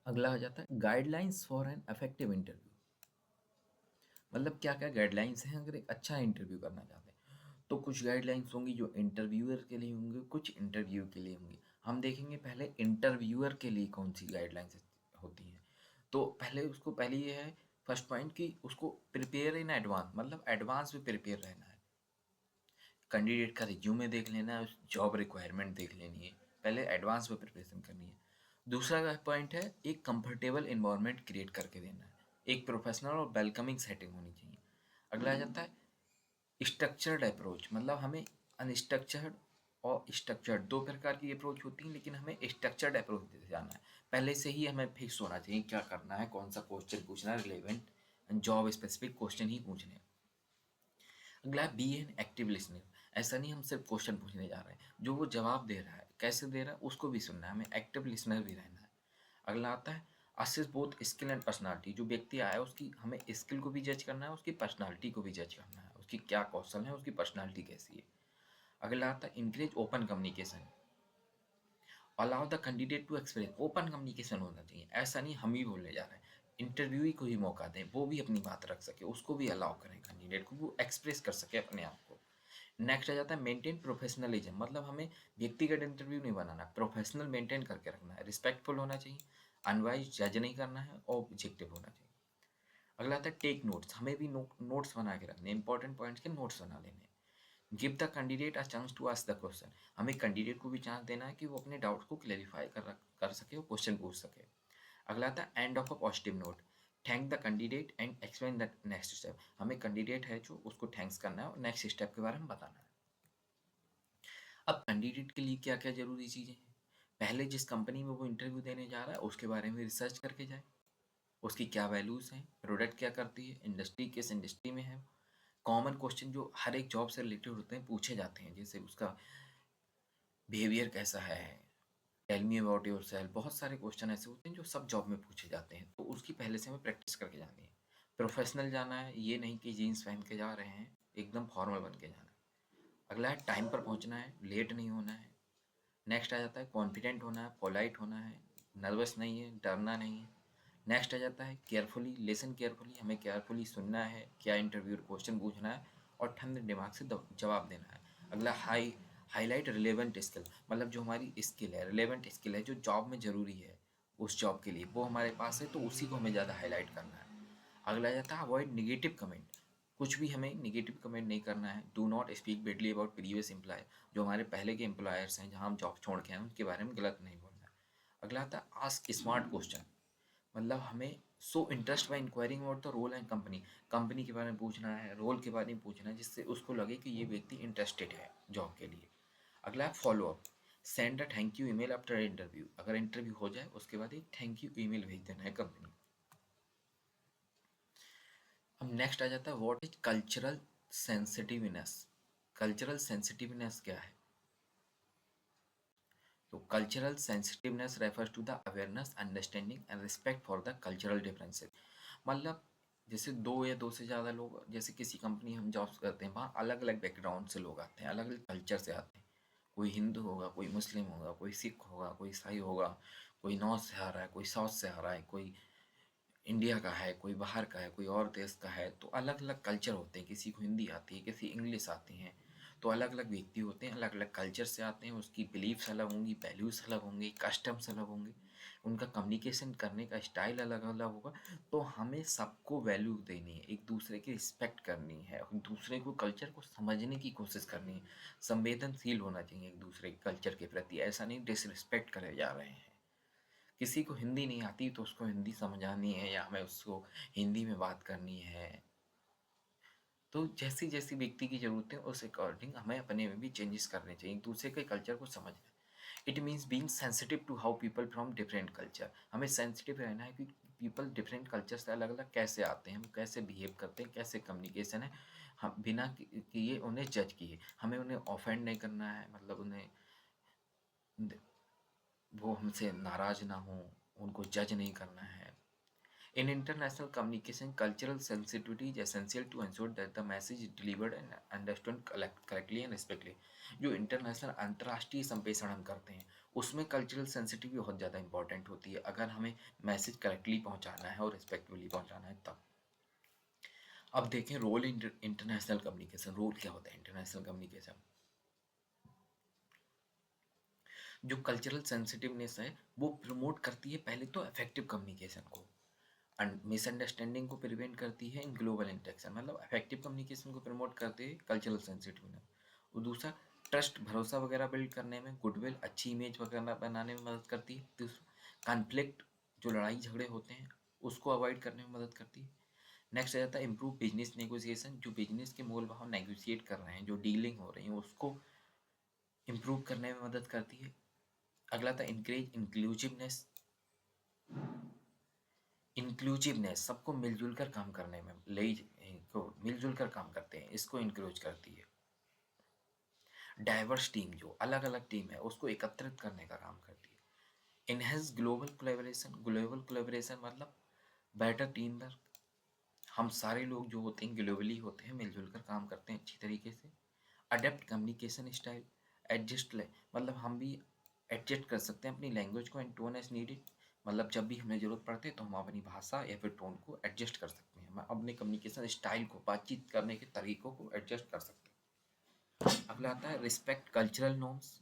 अगला आ जाता है guidelines for an effective interview, मतलब क्या क्या गाइडलाइंस हैं अगर एक अच्छा इंटरव्यू करना चाहते हैं। तो कुछ गाइडलाइंस होंगी जो इंटरव्यूअर के लिए होंगी, कुछ इंटरव्यू के लिए होंगी। हम देखेंगे पहले इंटरव्यूअर के लिए कौन सी गाइडलाइंस होती हैं। तो पहले उसको पहले ये है फर्स्ट पॉइंट कि उसको प्रिपेयर इन एडवांस, मतलब एडवांस में प्रिपेयर रहना है। कैंडिडेट का रिज्यूमे देख लेना है, जॉब रिक्वायरमेंट देख लेनी है, पहले एडवांस में प्रिपरेशन करनी है। दूसरा पॉइंट है एक कंफर्टेबल इन्वायरमेंट क्रिएट करके देना है, एक प्रोफेशनल और वेलकमिंग सेटिंग होनी चाहिए। अगला आ जाता है स्ट्रक्चर्ड अप्रोच, मतलब हमें अनस्ट्रक्चर्ड और स्ट्रक्चर्ड दो प्रकार की अप्रोच होती है, लेकिन हमें स्ट्रक्चर्ड अप्रोच से जाना है। पहले से ही हमें फिक्स होना चाहिए क्या करना है, कौन सा क्वेश्चन पूछना है, रिलेवेंट जॉब स्पेसिफिक क्वेश्चन ही पूछने हैं। अगला है बी एन एक्टिव लिसनर, ऐसा नहीं हम सिर्फ क्वेश्चन पूछने जा रहे हैं, जो वो जवाब दे रहा है कैसे दे रहा है उसको भी सुनना है, हमें एक्टिव लिसनर भी रहना है। अगला आता है असिस बोथ स्किल एंड पर्सनालिटी, जो व्यक्ति आया है उसकी हमें स्किल को भी जज करना है, उसकी पर्सनालिटी को भी जज करना है, उसकी क्या कौशल है, उसकी पर्सनालिटी कैसी है। अगला आता है encourage open communication, allow the candidate to express, open communication होना चाहिए, ऐसा नहीं हम ही बोलने जा रहे हैं, इंटरव्यू को ही मौका दें, वो भी अपनी बात रख सके, उसको भी अलाउ करें, कैंडिडेट को वो एक्सप्रेस कर सके अपने आप को। नेक्स्ट आ जाता है मेंटेन प्रोफेशनलिज्म, मतलब हमें व्यक्तिगत इंटरव्यू नहीं बनाना, प्रोफेशनल मेंटेन करके रखना है, रिस्पेक्टफुल होना चाहिए, अनवाइज जज नहीं करना है, और ऑब्जेक्टिव होना चाहिए। अगला आता है टेक नोट्स, हमें भी नोट्स बना के रखने, इंपॉर्टेंट पॉइंट्स के नोट्स बना लेने। Give the candidate a chance to ask the question, हमें कैंडिडेट को भी चांस देना है कि वो अपने डाउट्स को क्लेरिफाई कर सके और क्वेश्चन पूछ सके। अगला आता है end of a positive note, thank the candidate and explain the next step, हमें कैंडिडेट है जो उसको थैंक्स करना है और नेक्स्ट स्टेप के बारे में बताना है। अब कैंडिडेट के लिए क्या क्या जरूरी चीज़ें हैं, पहले जिस कंपनी में वो इंटरव्यू देने जा रहा है उसके बारे में रिसर्च करके जाए, उसकी क्या वैल्यूज़ हैं, प्रोडक्ट क्या करती है, इंडस्ट्री किस इंडस्ट्री में है। कॉमन क्वेश्चन जो हर एक जॉब से रिलेटेड होते हैं पूछे जाते हैं, जैसे उसका बिहेवियर कैसा है, tell me about yourself, बहुत सारे क्वेश्चन ऐसे होते हैं जो सब जॉब में पूछे जाते हैं, तो उसकी पहले से हमें प्रैक्टिस करके जानी है। प्रोफेशनल जाना है, ये नहीं कि जीन्स पहन के जा रहे हैं, एकदम फॉर्मल बन के जाना है। अगला है टाइम पर पहुंचना है, लेट नहीं होना है। नेक्स्ट आ जाता है कॉन्फिडेंट होना है, पोलाइट होना है, नर्वस नहीं है, डरना नहीं है। नेक्स्ट आ जाता है केयरफुली, लिसन केयरफुली, हमें केयरफुली सुनना है क्या इंटरव्यू क्वेश्चन पूछना है और ठंडे दिमाग से जवाब देना है। अगला हाईलाइट रिलेवेंट स्किल, मतलब जो हमारी स्किल है, रिलेवेंट स्किल है जो जॉब में ज़रूरी है उस जॉब के लिए, वो हमारे पास है तो उसी को हमें ज़्यादा हाईलाइट करना है। अगला आ जाता है अवॉइड निगेटिव कमेंट, कुछ भी हमें निगेटिव कमेंट नहीं करना है। Do not speak badly about previous employer, जो हमारे पहले के एम्प्लॉयर्स हैं जहाँ हम जॉब छोड़ के आए हैं उनके बारे में गलत नहीं बोलना है। अगला आता है आस्क स्मार्ट क्वेश्चन, मतलब हमें show interest by inquiring about the role and company, company के बारे में पूछना है, रोल के बारे में पूछना है, जिससे उसको लगे कि ये व्यक्ति इंटरेस्टेड है जॉब के लिए। अगला है follow up, send a thank you email after interview, अगर इंटरव्यू हो जाए उसके बाद एक थैंक यू ईमेल भेज देना है कंपनी। अब नेक्स्ट आ जाता है what is cultural sensitiveness, cultural sensitiveness क्या है। तो cultural sensitiveness refers to the awareness, understanding and respect for the cultural differences, मतलब जैसे 2 या 2 से ज़्यादा लोग, जैसे किसी कंपनी हम जॉब्स करते हैं, वहाँ अलग-अलग बैकग्राउंड से लोग आते हैं, अलग-अलग कल्चर से आते हैं। कोई हिंदू होगा, कोई मुस्लिम होगा, कोई सिख होगा, कोई ईसाई होगा, कोई नॉर्थ से आ रहा है, कोई साउथ से आ रहा है, कोई इंडिया का है, कोई बाहर का है, कोई और देश का है। तो अलग-अलग कल्चर होते हैं, किसी को हिंदी आती है, किसी इंग्लिश आती हैं। तो अलग-अलग व्यक्ति होते हैं, अलग-अलग कल्चर से आते हैं, उसकी बिलीफ्स अलग होंगी, वैल्यूज़ अलग होंगी, कस्टम्स अलग होंगे, उनका कम्युनिकेशन करने का स्टाइल अलग-अलग होगा। तो हमें सबको वैल्यू देनी है, एक दूसरे की रिस्पेक्ट करनी है, एक दूसरे को कल्चर को समझने की कोशिश करनी है, संवेदनशील होना चाहिए एक दूसरे के कल्चर के प्रति। ऐसा नहीं डिसरिस्पेक्ट करे जा रहे हैं। किसी को हिंदी नहीं आती तो उसको हिंदी समझानी है या हमें उसको हिंदी में बात करनी है। तो जैसी जैसी व्यक्ति की ज़रूरत है उस अकॉर्डिंग हमें अपने में भी चेंजेस करने चाहिए, एक दूसरे के कल्चर को समझना। It means being sensitive to how people from different culture. हमें सेंसिटिव रहना है कि पीपल डिफरेंट कल्चर से अलग अलग कैसे आते हैं, हम कैसे बिहेव करते हैं, कैसे कम्युनिकेशन है। हम बिना किए उन्हें जज किए, हमें उन्हें ऑफेंड नहीं करना है, मतलब उन्हें वो हमसे नाराज़ ना हो, उनको जज नहीं करना है। In international communication, cultural sensitivity is essential to ensure that the message is delivered and understood correctly and respectfully. जो इंटरनेशनल अंतर्राष्ट्रीय संप्रेषण हम करते हैं उसमें कल्चरल सेंसिटिविटी बहुत ज़्यादा इंपॉर्टेंट होती है, अगर हमें मैसेज करेक्टली पहुंचाना है और रिस्पेक्टफुली पहुंचाना है तब। अब देखें रोल इंटरनेशनल कम्युनिकेशन, रोल क्या होता है इंटरनेशनल कम्युनिकेशन। जो कल्चरल सेंसिटिवनेस है वो प्रमोट करती है पहले तो इफेक्टिव कम्युनिकेशन को, मिसअंडरस्टैंडिंग को प्रिवेंट करती है इन ग्लोबल इंटरेक्शन, मतलब इफेक्टिव कम्युनिकेशन को प्रमोट करते हैं कल्चरल सेंसिटिवनेस। और दूसरा ट्रस्ट, भरोसा वगैरह बिल्ड करने में, गुडविल, अच्छी इमेज वगैरह बनाने में मदद करती है। दूसरा कॉन्फ्लिक्ट, जो लड़ाई झगड़े होते हैं उसको अवॉइड करने में मदद करती है। नेक्स्ट आ जाता है इम्प्रूव बिजनेस नेगोशिएशन, जो बिजनेस के मोल भाव नेगोशिएट कर रहे हैं, जो डीलिंग हो रही है उसको इम्प्रूव करने में मदद करती है। अगला था इंकरेज इंक्लूसिवनेस, इंक्लूसिवनेस सबको मिलजुल कर काम करने में, ले को मिलजुल कर काम करते हैं इसको इंक्रेज करती है। डाइवर्स टीम, जो अलग अलग टीम है उसको एकत्रित करने का काम करती है। Enhance global collaboration, global collaboration मतलब बेटर टीम वर्क, हम सारे लोग जो होते हैं ग्लोबली होते हैं, मिलजुल कर काम करते हैं अच्छी तरीके से। अडेप्ट कम्युनिकेशन स्टाइल, एडजस्ट मतलब हम भी एडजस्ट कर सकते हैं अपनी लैंग्वेज को, एंड टोन एज नीडेड, मतलब जब भी हमें ज़रूरत पड़ती है तो हम अपनी भाषा या फिर टोन को एडजस्ट कर सकते हैं, हम अपने कम्युनिकेशन स्टाइल को, बातचीत करने के तरीकों को एडजस्ट कर सकते हैं। अगला आता है रिस्पेक्ट कल्चरल नॉर्म्स,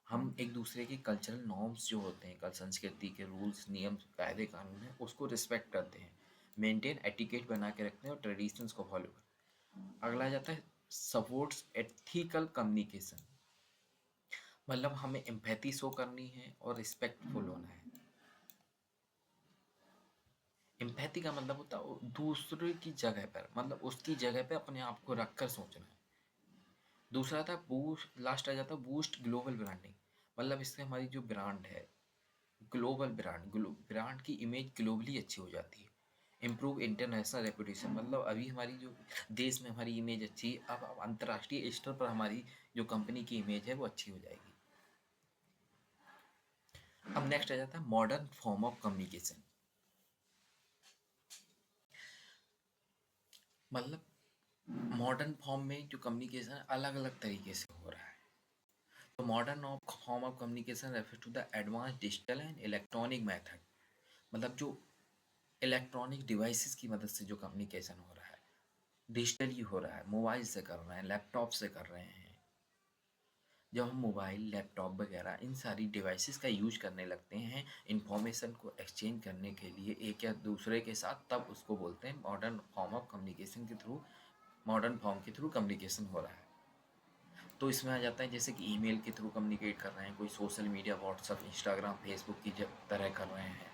हम एक दूसरे के कल्चरल नॉर्म्स जो होते हैं, कल संस्कृति के रूल्स, नियम, कायदे कानून है उसको रिस्पेक्ट करते हैं, मेंटेन एटिकेट बना के रखते हैं और ट्रेडिशंस को फॉलो करते हैं। अगला आ जाता है सपोर्ट्स एथिकल कम्युनिकेशन, मतलब हमें एम्पैथी शो करनी है और रिस्पेक्टफुल होना है। एम्पैथी का मतलब होता है दूसरे की जगह पर, मतलब उसकी जगह पे अपने आप को रखकर सोचना है। दूसरा था बूस्ट, लास्ट आ जाता है बूस्ट ग्लोबल ब्रांडिंग, मतलब इससे हमारी जो ब्रांड है, ग्लोबल ब्रांड, ब्रांड की इमेज ग्लोबली अच्छी हो जाती है। इम्प्रूव इंटरनेशनल रेपुटेशन, मतलब अभी हमारी जो देश में हमारी इमेज अच्छी है, अब अंतर्राष्ट्रीय स्तर पर हमारी जो कंपनी की इमेज है वो अच्छी हो जाएगी। अब नेक्स्ट आ जाता है मॉडर्न फॉर्म ऑफ कम्युनिकेशन, मतलब मॉडर्न फॉर्म में जो कम्युनिकेशन अलग अलग तरीके से हो रहा है। तो modern form of communication refer to the advance digital and electronic method, मतलब जो इलेक्ट्रॉनिक डिवाइसेस की मदद से जो कम्युनिकेशन हो रहा है, डिजिटली हो रहा है, मोबाइल से कर रहे हैं, लैपटॉप से कर रहे हैं। जब हम मोबाइल, लैपटॉप वगैरह इन सारी डिवाइसेस का यूज करने लगते हैं इंफॉर्मेशन को एक्सचेंज करने के लिए एक या दूसरे के साथ, तब उसको बोलते हैं मॉडर्न फॉर्म ऑफ कम्युनिकेशन के थ्रू, मॉडर्न फॉर्म के थ्रू कम्युनिकेशन हो रहा है। तो इसमें आ जाता है जैसे कि ईमेल के थ्रू कम्युनिकेट कर रहे हैं, कोई social media, WhatsApp, Instagram, Facebook की तरह कर रहे हैं,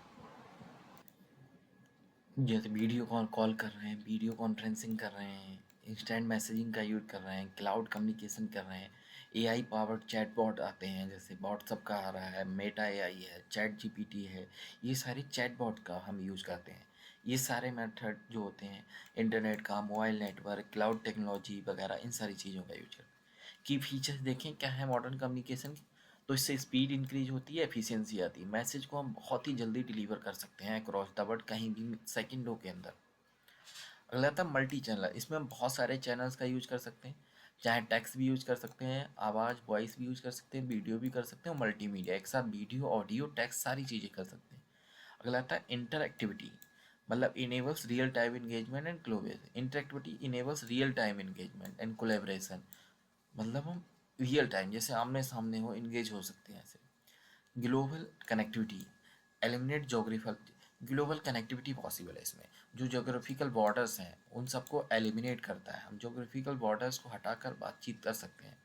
जैसे वीडियो कॉल कॉल कर रहे हैं, वीडियो कॉन्फ्रेंसिंग कर रहे हैं, इंस्टेंट मैसेजिंग का यूज़ कर रहे हैं, क्लाउड कम्युनिकेशन कर रहे हैं, एआई पावर्ड चैटबॉट आते हैं, जैसे व्हाट्सअप का आ रहा है, मेटा एआई है, चैट जीपीटी है, ये सारे चैटबॉट का हम यूज़ करते हैं। ये सारे मेथड जो होते हैं इंटरनेट का, मोबाइल नेटवर्क, क्लाउड टेक्नोलॉजी वगैरह इन सारी चीज़ों का यूज करते हैं। की फीचर्स देखें क्या है मॉडर्न कम्युनिकेशन, तो इससे स्पीड इंक्रीज होती है, एफिशिएंसी आती है, मैसेज को हम बहुत ही जल्दी डिलीवर कर सकते हैं अक्रॉस द वर्ल्ड, कहीं भी सेकंडों के अंदर। अगला था मल्टी चैनल। इसमें हम बहुत सारे चैनल्स का यूज कर सकते हैं, चाहे टेक्स्ट भी यूज कर सकते हैं, आवाज़ वॉइस भी यूज कर सकते हैं, वीडियो भी कर सकते हैं, मल्टीमीडिया एक साथ वीडियो ऑडियो टेक्स्ट सारी चीज़ें कर सकते हैं। अगला आता है इंटरएक्टिविटी, मतलब enables real time engagement and collaboration. Interactivity enables real time engagement and collaboration, मतलब हम रियल टाइम जैसे आमने सामने हो इंगेज हो सकते हैं ऐसे। Global connectivity eliminate geographical, global connectivity possible है इसमें। जो जोग्राफिकल बॉर्डर्स हैं उन सबको एलिमिनेट करता है, हम जोग्राफिकल बॉर्डर्स को हटाकर बातचीत कर सकते हैं।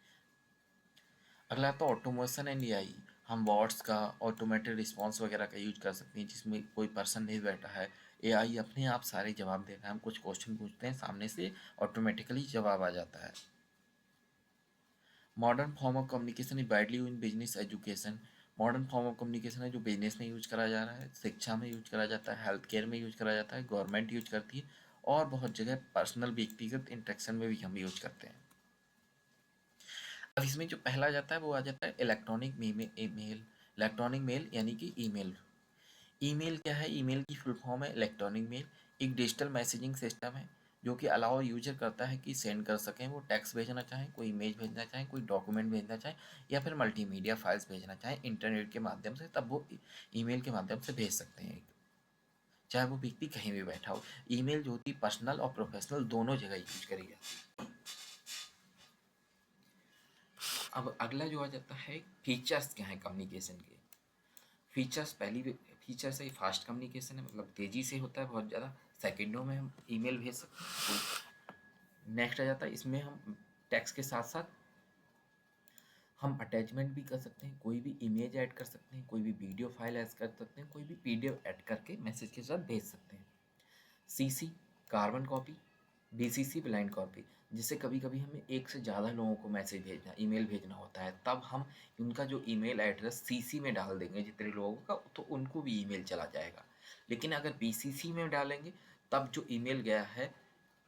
अगला तो ऑटोमेशन एंड एआई, हम बॉट्स का ऑटोमेटेड रिस्पॉन्स वगैरह का यूज कर सकते हैं जिसमें कोई पर्सन नहीं बैठा है, एआई अपने आप सारे जवाब दे रहा है, हम कुछ क्वेश्चन पूछते हैं सामने से ऑटोमेटिकली जवाब आ जाता है। Modern form of communication is widely in business education, modern form of communication है जो बिजनेस में यूज करा जा रहा है, शिक्षा में यूज करा जाता है, हेल्थ केयर में यूज करा जाता है, गवर्नमेंट यूज करती है, और बहुत जगह पर्सनल व्यक्तिगत इंटरेक्शन में भी हम यूज करते हैं। अब इसमें जो पहला जाता है वो आ जाता है इलेक्ट्रॉनिक मेल, इलेक्ट्रॉनिक मेल यानी कि ईमेल। ईमेल क्या है? ईमेल की फुल फॉर्म है इलेक्ट्रॉनिक मेल। एक डिजिटल मैसेजिंग सिस्टम है जो कि अलाउ यूजर करता है कि सेंड कर सकें, वो टेक्स्ट भेजना चाहें, कोई इमेज भेजना चाहें, कोई डॉक्यूमेंट भेजना चाहें, या फिर मल्टीमीडिया फाइल्स भेजना चाहें इंटरनेट के माध्यम से, तब वो ईमेल के माध्यम से भेज सकते हैं, चाहे वो व्यक्ति कहीं भी बैठा हो। ईमेल जो होती है पर्सनल और प्रोफेशनल दोनों जगह यूज करी जाती है। अब अगला जो आ जाता है फीचर्स क्या है कम्युनिकेशन के। फीचर्स, पहली फीचर्स है फास्ट कम्युनिकेशन है, मतलब तेज़ी से होता है बहुत ज़्यादा, सेकंडों में हम ईमेल भेज सकते हैं। नेक्स्ट आ जाता है इसमें हम टेक्स्ट के साथ साथ हम अटैचमेंट भी कर सकते हैं, कोई भी इमेज ऐड कर सकते हैं, कोई भी वीडियो फाइल ऐड कर सकते हैं, कोई भी पीडीएफ ऐड करके मैसेज के साथ भेज सकते हैं। CC carbon copy, BCC blind copy, जिससे कभी कभी हमें एक से ज़्यादा लोगों को मैसेज भेजना, ईमेल भेजना होता है, तब हम उनका जो ईमेल एड्रेस सीसी में डाल देंगे जितने लोगों का, तो उनको भी ईमेल चला जाएगा। लेकिन अगर बीसीसी में डालेंगे तब जो ईमेल गया है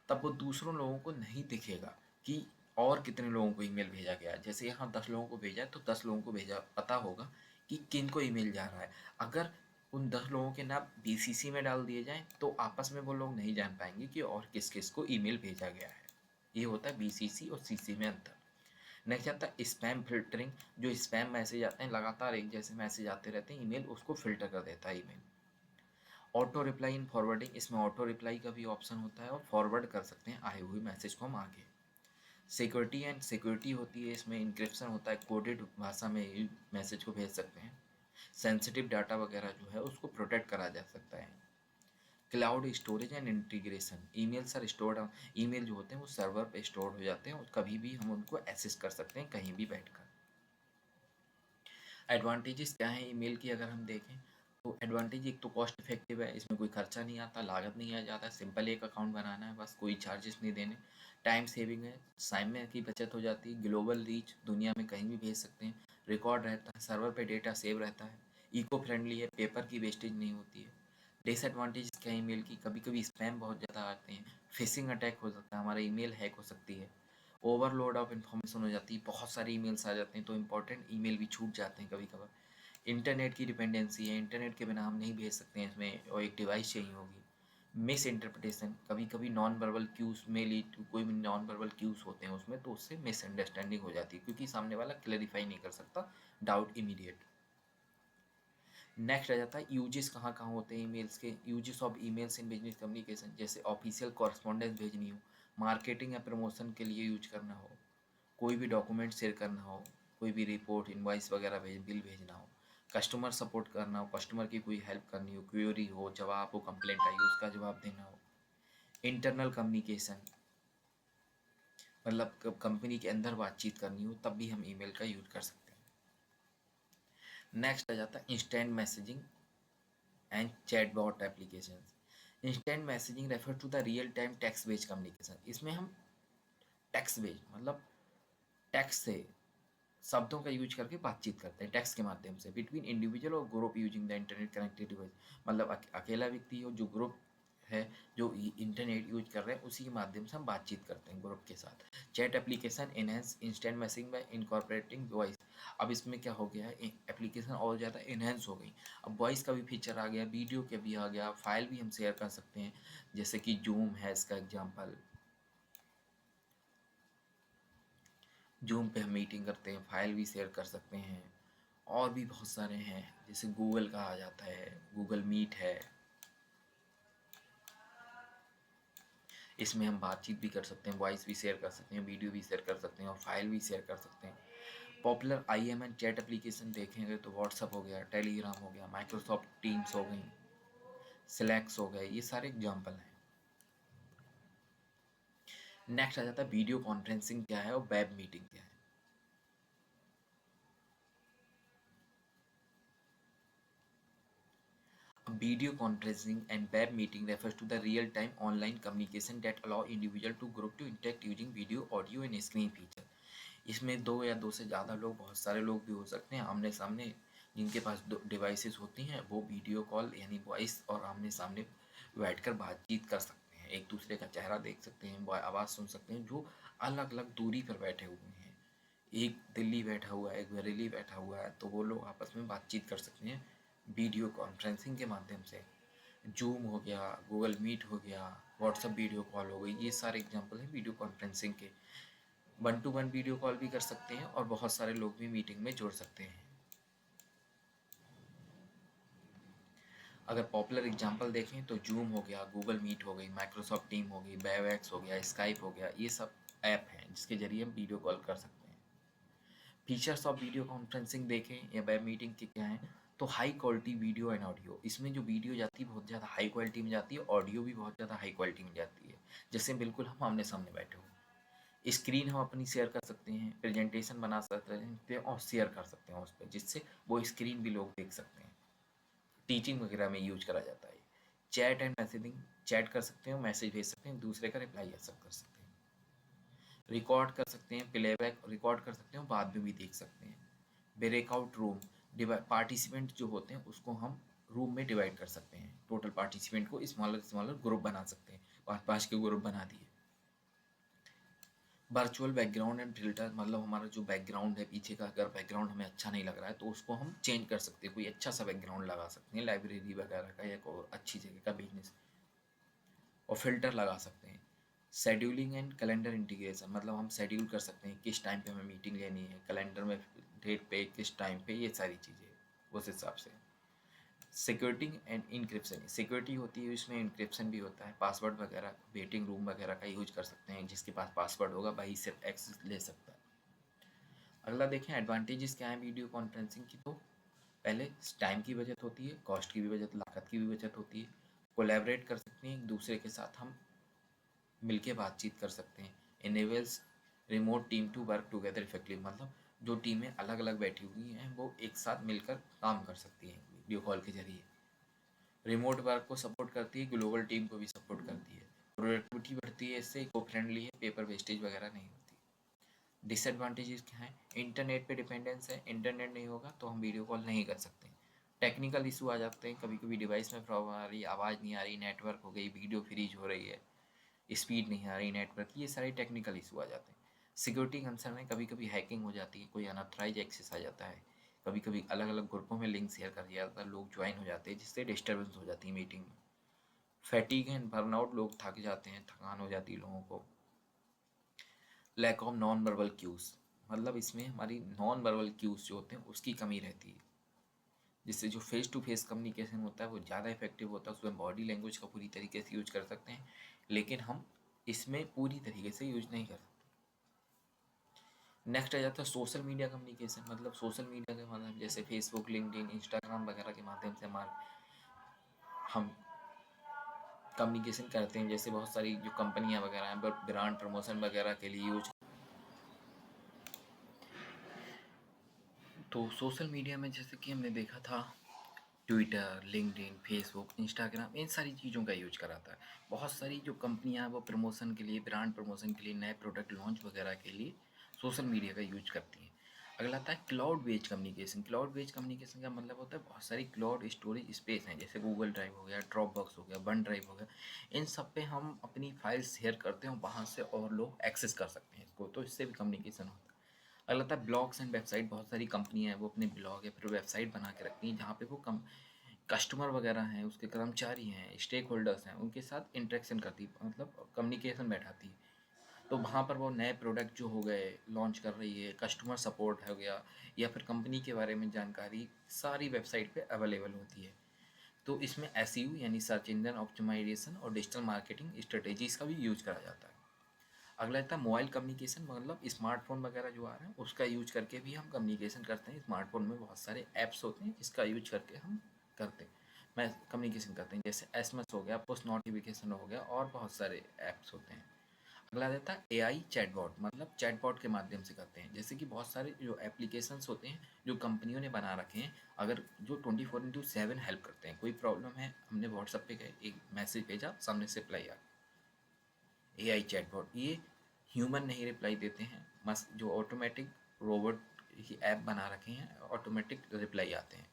तब वो दूसरों लोगों को नहीं दिखेगा कि और कितने लोगों को ईमेल भेजा गया। जैसे यहाँ 10 लोगों को भेजा है तो 10 लोगों को भेजा, पता होगा कि किन को ईमेल जा रहा है। अगर उन 10 लोगों के नाम बीसीसी में डाल दिए जाएं तो आपस में वो लोग नहीं जान पाएंगे कि और किस किस को ईमेल भेजा गया है। ये होता है बीसीसी और सीसी में अंतर। नेक्स्ट आता है स्पैम फिल्टरिंग, जो स्पैम मैसेज आते हैं लगातार एक जैसे मैसेज आते रहते हैं, ईमेल उसको फिल्टर कर देता है email. Auto reply in forwarding, इसमें ऑटो रिप्लाई का भी ऑप्शन होता है और फॉरवर्ड कर सकते हैं आए हुए मैसेज को हम आगे। सिक्योरिटी एंड सिक्योरिटी होती है, इसमें इंक्रिप्शन होता है, कोडेड भाषा में मैसेज को भेज सकते हैं। सेंसिटिव डाटा वगैरह जो है उसको प्रोटेक्ट करा जा सकता है। Cloud storage and integration, email sir stored, email जो होते हैं वो सर्वर पे स्टोर हो जाते हैं और कभी भी हम उनको एक्सेस कर सकते हैं कहीं भी बैठकर। एडवांटेजेस क्या हैं ईमेल की अगर हम देखें तो एडवांटेज, एक तो कॉस्ट इफेक्टिव है, इसमें कोई खर्चा नहीं आता, लागत नहीं आ जाता, सिंपल एक अकाउंट बनाना है बस, कोई चार्जेस नहीं देने। टाइम सेविंग है, समय की बचत हो जाती है, ग्लोबल रीच, दुनिया में कहीं भी भेज सकते हैं, रिकॉर्ड रहता है, सर्वर पे डेटा सेव रहता है, इको फ्रेंडली है, पेपर की वेस्टेज नहीं होती है। डिसएडवांटेज क्या है ईमेल की, कभी कभी स्पैम बहुत ज़्यादा आते हैं, फिशिंग अटैक हो सकता है, हमारा ईमेल हैक हो सकती है, ओवरलोड ऑफ इन्फॉर्मेशन हो जाती है, बहुत सारे ईमेल्स आ जाते हैं तो इंपॉर्टेंट ईमेल भी छूट जाते हैं कभी कभार। इंटरनेट की डिपेंडेंसी है, इंटरनेट के बिना हम नहीं भेज सकते हैं इसमें, और एक डिवाइस चाहिए होगी। मिस इंटरप्रिटेशन, कभी कभी नॉन वर्बल क्यूज में लीड टू, कोई भी नॉन वर्बल क्यूज होते हैं उसमें तो उससे मिसअंडरस्टैंडिंग हो जाती है क्योंकि सामने वाला क्लैरिफाई नहीं कर सकता डाउट इमीडिएट। नेक्स्ट आ जाता है यूजेस कहाँ कहाँ होते हैं ईमेल्स के। Uses of emails in business communication, जैसे ऑफिशियल कॉरस्पॉन्डेंस भेजनी हो, मार्केटिंग या प्रमोशन के लिए यूज करना हो, कोई भी डॉक्यूमेंट शेयर करना हो, कोई भी रिपोर्ट इनवाइस वगैरह बिल भेजना हो, कस्टमर सपोर्ट करना हो, कस्टमर की कोई हेल्प करनी हो, क्वेरी हो, जवाब हो, कंप्लेंट आई हो उसका जवाब देना हो। इंटरनल कम्युनिकेशन, मतलब कंपनी के अंदर बातचीत करनी हो तब भी हम ईमेल का यूज कर सकते हैं। नेक्स्ट आ जाता है instant messaging and chatbot applications. Instant messaging refer to the real time text based communication, इसमें हम टेक्स्ट बेस्ड मतलब टेक्स्ट से शब्दों का यूज करके बातचीत करते हैं टेक्स्ट के माध्यम से बिटवीन इंडिविजुअल और group using the internet connected device, मतलब अकेला व्यक्ति हो जो ग्रुप है जो इंटरनेट यूज कर रहे हैं उसी के माध्यम से हम बातचीत करते हैं ग्रुप के साथ। Chat application enhance instant messaging bye incorporating voice, अब इसमें क्या हो गया है, एप्लीकेशन और ज़्यादा इन्हेंस हो गई। अब वॉइस का भी फीचर आ गया, वीडियो का भी आ गया, फाइल भी हम शेयर कर सकते हैं, जैसे कि जूम है इसका एग्जांपल। जूम पे हम मीटिंग करते हैं, फाइल भी शेयर कर सकते हैं। और भी बहुत सारे हैं, जैसे गूगल का आ जाता है, गूगल मीट है, इसमें हम बातचीत भी कर सकते हैं, वॉइस भी शेयर कर सकते हैं, वीडियो भी शेयर कर सकते हैं और फाइल भी शेयर कर सकते हैं। पॉपुलर IM चैट एप्लीकेशन देखेंगे तो व्हाट्सअप हो गया, टेलीग्राम हो गया, माइक्रोसॉफ्ट टीम्स हो गई, स्लैक्स हो गए, ये सारे एग्जाम्पल हैं। नेक्स्ट आ जाता है वीडियो कॉन्फ्रेंसिंग क्या है और वेब मीटिंग क्या है। Video conferencing and web meeting refers to the real-time online communication that allow individual to group to interact using video, audio and screen feature। इसमें दो या दो से ज़्यादा लोग, बहुत सारे लोग भी हो सकते हैं आमने सामने, जिनके पास दो डिवाइसेस होती हैं, वो वीडियो कॉल यानी वॉइस और आमने सामने बैठकर बातचीत कर सकते हैं, एक दूसरे का चेहरा देख सकते हैं, आवाज़ सुन सकते हैं, जो अलग अलग दूरी पर बैठे हुए हैं। एक दिल्ली बैठा हुआ है, एक बरेली बैठा हुआ है, तो वो लोग आपस में बातचीत कर सकते हैं वीडियो कॉन्फ्रेंसिंग के माध्यम से। जूम हो गया, गूगल मीट हो गया, व्हाट्सअप वीडियो कॉल हो गई, ये सारे एग्जांपल हैं वीडियो कॉन्फ्रेंसिंग के। 1-to-1 वीडियो कॉल भी कर सकते हैं और बहुत सारे लोग भी मीटिंग में जोड़ सकते हैं। अगर पॉपुलर एग्जांपल देखें तो जूम हो गया, गूगल मीट हो गई, माइक्रोसॉफ्ट टीम हो गई, वेबएक्स हो गया, स्काइप हो गया, ये सब ऐप हैं जिसके जरिए हम वीडियो कॉल कर सकते हैं। फीचर्स ऑफ वीडियो कॉन्फ्रेंसिंग देखें या वेब मीटिंग के क्या हैं, तो high quality video and audio, इसमें जो वीडियो जाती है बहुत ज़्यादा हाई क्वालिटी में जाती है, ऑडियो भी बहुत ज़्यादा हाई क्वालिटी में जाती है, जैसे बिल्कुल हम आमने सामने बैठे हो। स्क्रीन हम अपनी शेयर कर सकते हैं, प्रेजेंटेशन बना सकते हैं और शेयर कर सकते हैं उस पर, जिससे वो स्क्रीन भी लोग देख सकते हैं। टीचिंग वगैरह में यूज करा जाता है। चैट एंड मैसेजिंग, चैट कर सकते हैं, मैसेज भेज सकते हैं, दूसरे का रिप्लाई ये सब कर सकते हैं। रिकॉर्ड कर सकते हैं, प्लेबैक रिकॉर्ड कर सकते हैं, बाद में भी देख सकते हैं। ब्रेकआउट रूम, पार्टिसिपेंट जो होते हैं उसको हम रूम में डिवाइड कर सकते हैं, टोटल पार्टिसिपेंट को स्मॉलर स्मॉलर ग्रुप बना सकते हैं, 5-5 के ग्रुप बना दिए। वर्चुअल बैकग्राउंड एंड फिल्टर, मतलब हमारा जो बैकग्राउंड है पीछे का, अगर बैकग्राउंड हमें अच्छा नहीं लग रहा है तो उसको हम चेंज कर सकते हैं, कोई अच्छा सा बैकग्राउंड लगा सकते हैं, लाइब्रेरी वगैरह का या कोई अच्छी जगह का बिजनेस, और फिल्टर लगा सकते हैं। शेड्यूलिंग एंड कैलेंडर इंटीग्रेशन, मतलब हम शेड्यूल कर सकते हैं किस टाइम पे हमें मीटिंग लेनी है, कैलेंडर में डेट पे किस टाइम पे, ये सारी चीज़ें उस हिसाब से। सिक्योरिटी एंड इनक्रिप्शन, सिक्योरिटी होती है, इसमें इनक्रिप्शन भी होता है, पासवर्ड वगैरह वेटिंग रूम वगैरह का यूज कर सकते हैं, जिसके पास पासवर्ड होगा वही सिर्फ एक्सेस ले सकता है। अगला देखें एडवांटेजेस क्या है वीडियो कॉन्फ्रेंसिंग की, तो पहले टाइम की बचत होती है, कॉस्ट की भी बचत, लागत की भी बचत होती है, कोलैबोरेट कर सकते हैं, एक दूसरे के साथ हम मिलके बातचीत कर सकते हैं। Enables remote team to work together effective, मतलब जो टीमें अलग अलग बैठी हुई हैं वो एक साथ मिलकर काम कर सकती हैं वीडियो कॉल के जरिए। रिमोट वर्क को सपोर्ट करती है, ग्लोबल टीम को भी सपोर्ट करती है, प्रोडक्टिविटी बढ़ती है, इससे इको फ्रेंडली है, पेपर वेस्टेज वगैरह नहीं होती। डिसएडवांटेजेस क्या है, इंटरनेट पे डिपेंडेंस है, इंटरनेट नहीं होगा तो हम वीडियो कॉल नहीं कर सकते। टेक्निकल इशू आ जाते हैं, कभी कभी डिवाइस में प्रॉब्लम आ रही है, आवाज़ नहीं आ रही, नेटवर्क हो गई, वीडियो फ्रीज हो रही है, स्पीड नहीं आ रही नेटवर्क, ये सारे टेक्निकल इशू आ जाते हैं। सिक्योरिटी कंसर्न है, कभी कभी हैकिंग हो जाती है, कोई अनऑथराइज एक्सेस आ जाता है, कभी कभी अलग अलग ग्रुपों में लिंक शेयर कर दिया जाता है, लोग ज्वाइन हो जाते हैं जिससे डिस्टर्बेंस हो जाती है मीटिंग में। फैटीग एंड बर्नआउट, लोग थक जाते हैं, थकान हो जाती है लोगों को। Lack of non verbal cues, मतलब इसमें हमारी नॉन वर्बल क्यूज जो होते हैं उसकी कमी रहती है, जिससे जो फेस टू फेस कम्युनिकेशन होता है वो ज़्यादा इफेक्टिव होता है, उसमें बॉडी लैंग्वेज का पूरी तरीके से यूज कर सकते हैं, लेकिन हम इसमें पूरी तरीके से यूज नहीं कर सकते। नेक्स्ट आ जाता है सोशल मीडिया कम्युनिकेशन, मतलब सोशल मीडिया के माध्यम जैसे फेसबुक, लिंक्डइन, इंस्टाग्राम वगैरह के माध्यम से हम कम्युनिकेशन करते हैं, जैसे बहुत सारी जो कंपनियां वगैरह हैं ब्रांड प्रमोशन वगैरह के लिए यूज। तो सोशल मीडिया में जैसे कि हमने देखा था ट्विटर, लिंक्डइन, फेसबुक, इंस्टाग्राम, इन सारी चीज़ों का यूज कराता है। बहुत सारी जो कंपनियां वो प्रमोशन के लिए, ब्रांड प्रमोशन के लिए, नए प्रोडक्ट लॉन्च वगैरह के लिए सोशल मीडिया का यूज करती हैं। अगला आता है cloud based communication. Cloud based communication का मतलब होता है बहुत सारी क्लाउड स्टोरेज स्पेस हैं, जैसे गूगल ड्राइव हो गया, ड्रॉप बॉक्स हो गया, वन ड्राइव हो गया, इन सब पे हम अपनी फाइल शेयर करते हैं, वहाँ से और लोग एक्सेस कर सकते हैं इसको, तो इससे भी कम्युनिकेशन होता है। अगला था ब्लॉग्स एंड वेबसाइट। बहुत सारी कंपनियां हैं वो अपने ब्लॉग या फिर वेबसाइट बना के रखती हैं जहाँ पे वो कस्टमर वगैरह हैं, उसके कर्मचारी हैं, स्टेक होल्डर्स हैं, उनके साथ इंटरेक्शन करती है, मतलब कम्युनिकेशन बैठाती है। तो वहाँ पर वो नए प्रोडक्ट जो हो गए लॉन्च कर रही है, कस्टमर सपोर्ट हो गया या फिर कंपनी के बारे में जानकारी सारी वेबसाइट पे अवेलेबल होती है। तो इसमें एसईओ यानी सर्च इंजन ऑप्टिमाइजेशन और डिजिटल मार्केटिंग स्ट्रेटेजीज का भी यूज करा जाता है। अगला था मोबाइल कम्युनिकेशन, मतलब स्मार्टफोन वगैरह जो आ रहे हैं उसका यूज करके भी हम कम्युनिकेशन करते हैं। स्मार्टफोन में बहुत सारे ऐप्स होते हैं जिसका यूज करके हम करते हैं, मैं कम्युनिकेशन करते हैं, जैसे एसएमएस हो गया, पोस्ट नोटिफिकेशन हो गया और बहुत सारे ऐप्स होते हैं। अगला रहता है एआई चैटबॉट, मतलब चैटबॉट के माध्यम से करते हैं, जैसे कि बहुत सारे जो एप्लीकेशंस होते हैं जो कंपनियों ने बना रखे हैं, अगर जो 24/7 हेल्प करते हैं। कोई प्रॉब्लम है, हमने व्हाट्सएप पे गए, एक मैसेज भेजा, सामने से रिप्लाई आ, एआई चैटबॉट। ये ह्यूमन नहीं रिप्लाई देते हैं, मस्त जो ऑटोमेटिक रोबोट ही ऐप बना रखे हैं, ऑटोमेटिक रिप्लाई आते हैं।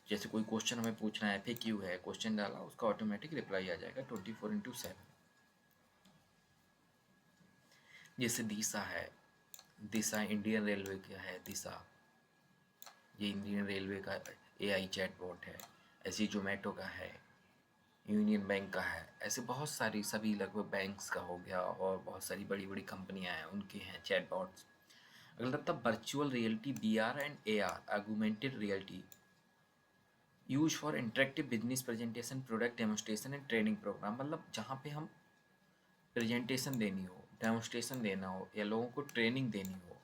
जैसे कोई क्वेश्चन हमें पूछना है, FAQ है, क्वेश्चन डाला, उसका ऑटोमेटिक रिप्लाई आ जाएगा 24/7। जैसे दिशा है, दिशा इंडियन रेलवे का है दिशा, ये इंडियन रेलवे का एआई चैटबॉट है। ऐसे जोमेटो का है, यूनियन बैंक का है, ऐसे बहुत सारी, सभी लगभग बैंक्स का हो गया और बहुत सारी बड़ी बड़ी कंपनियां हैं उनके हैं चैटबॉट्स। अगला था virtual reality, VR and AR augmented reality, use for interactive business presentation, product demonstration and training program. मतलब जहाँ पे हम प्रेजेंटेशन देनी हो, डेमोस्ट्रेशन देना हो या लोगों को ट्रेनिंग देनी हो,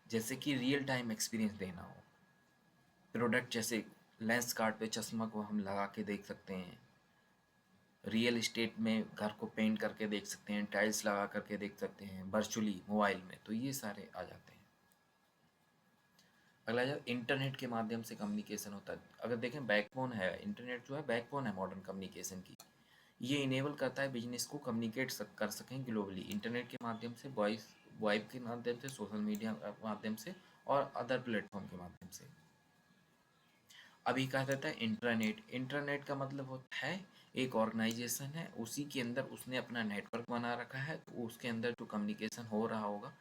जैसे कि रियल टाइम एक्सपीरियंस देना हो। प्रोडक्ट जैसे लेंस कार्ड पे चश्मा को हम लगा के देख सकते हैं, रियल इस्टेट में घर को पेंट करके देख सकते हैं, टाइल्स लगा करके देख सकते हैं वर्चुअली मोबाइल में, तो ये सारे आ जाते हैं। अगला जब इंटरनेट के माध्यम से कम्युनिकेशन होता है, अगर देखें बैकबोन है इंटरनेट, जो है बैकबोन है मॉडर्न कम्युनिकेशन की। ये इनेबल करता है बिजनेस को कम्युनिकेट कर सकें ग्लोबली इंटरनेट के माध्यम से, वॉइस वेब के माध्यम से, सोशल मीडिया माध्यम से और अदर प्लेटफॉर्म के माध्यम से। अभी कहा जाता है इंटरनेट। इंटरनेट का मतलब होता है एक ऑर्गेनाइजेशन है, उसी के अंदर उसने अपना नेटवर्क बना रखा है, तो उसके अंदर जो कम्युनिकेशन हो रहा होगा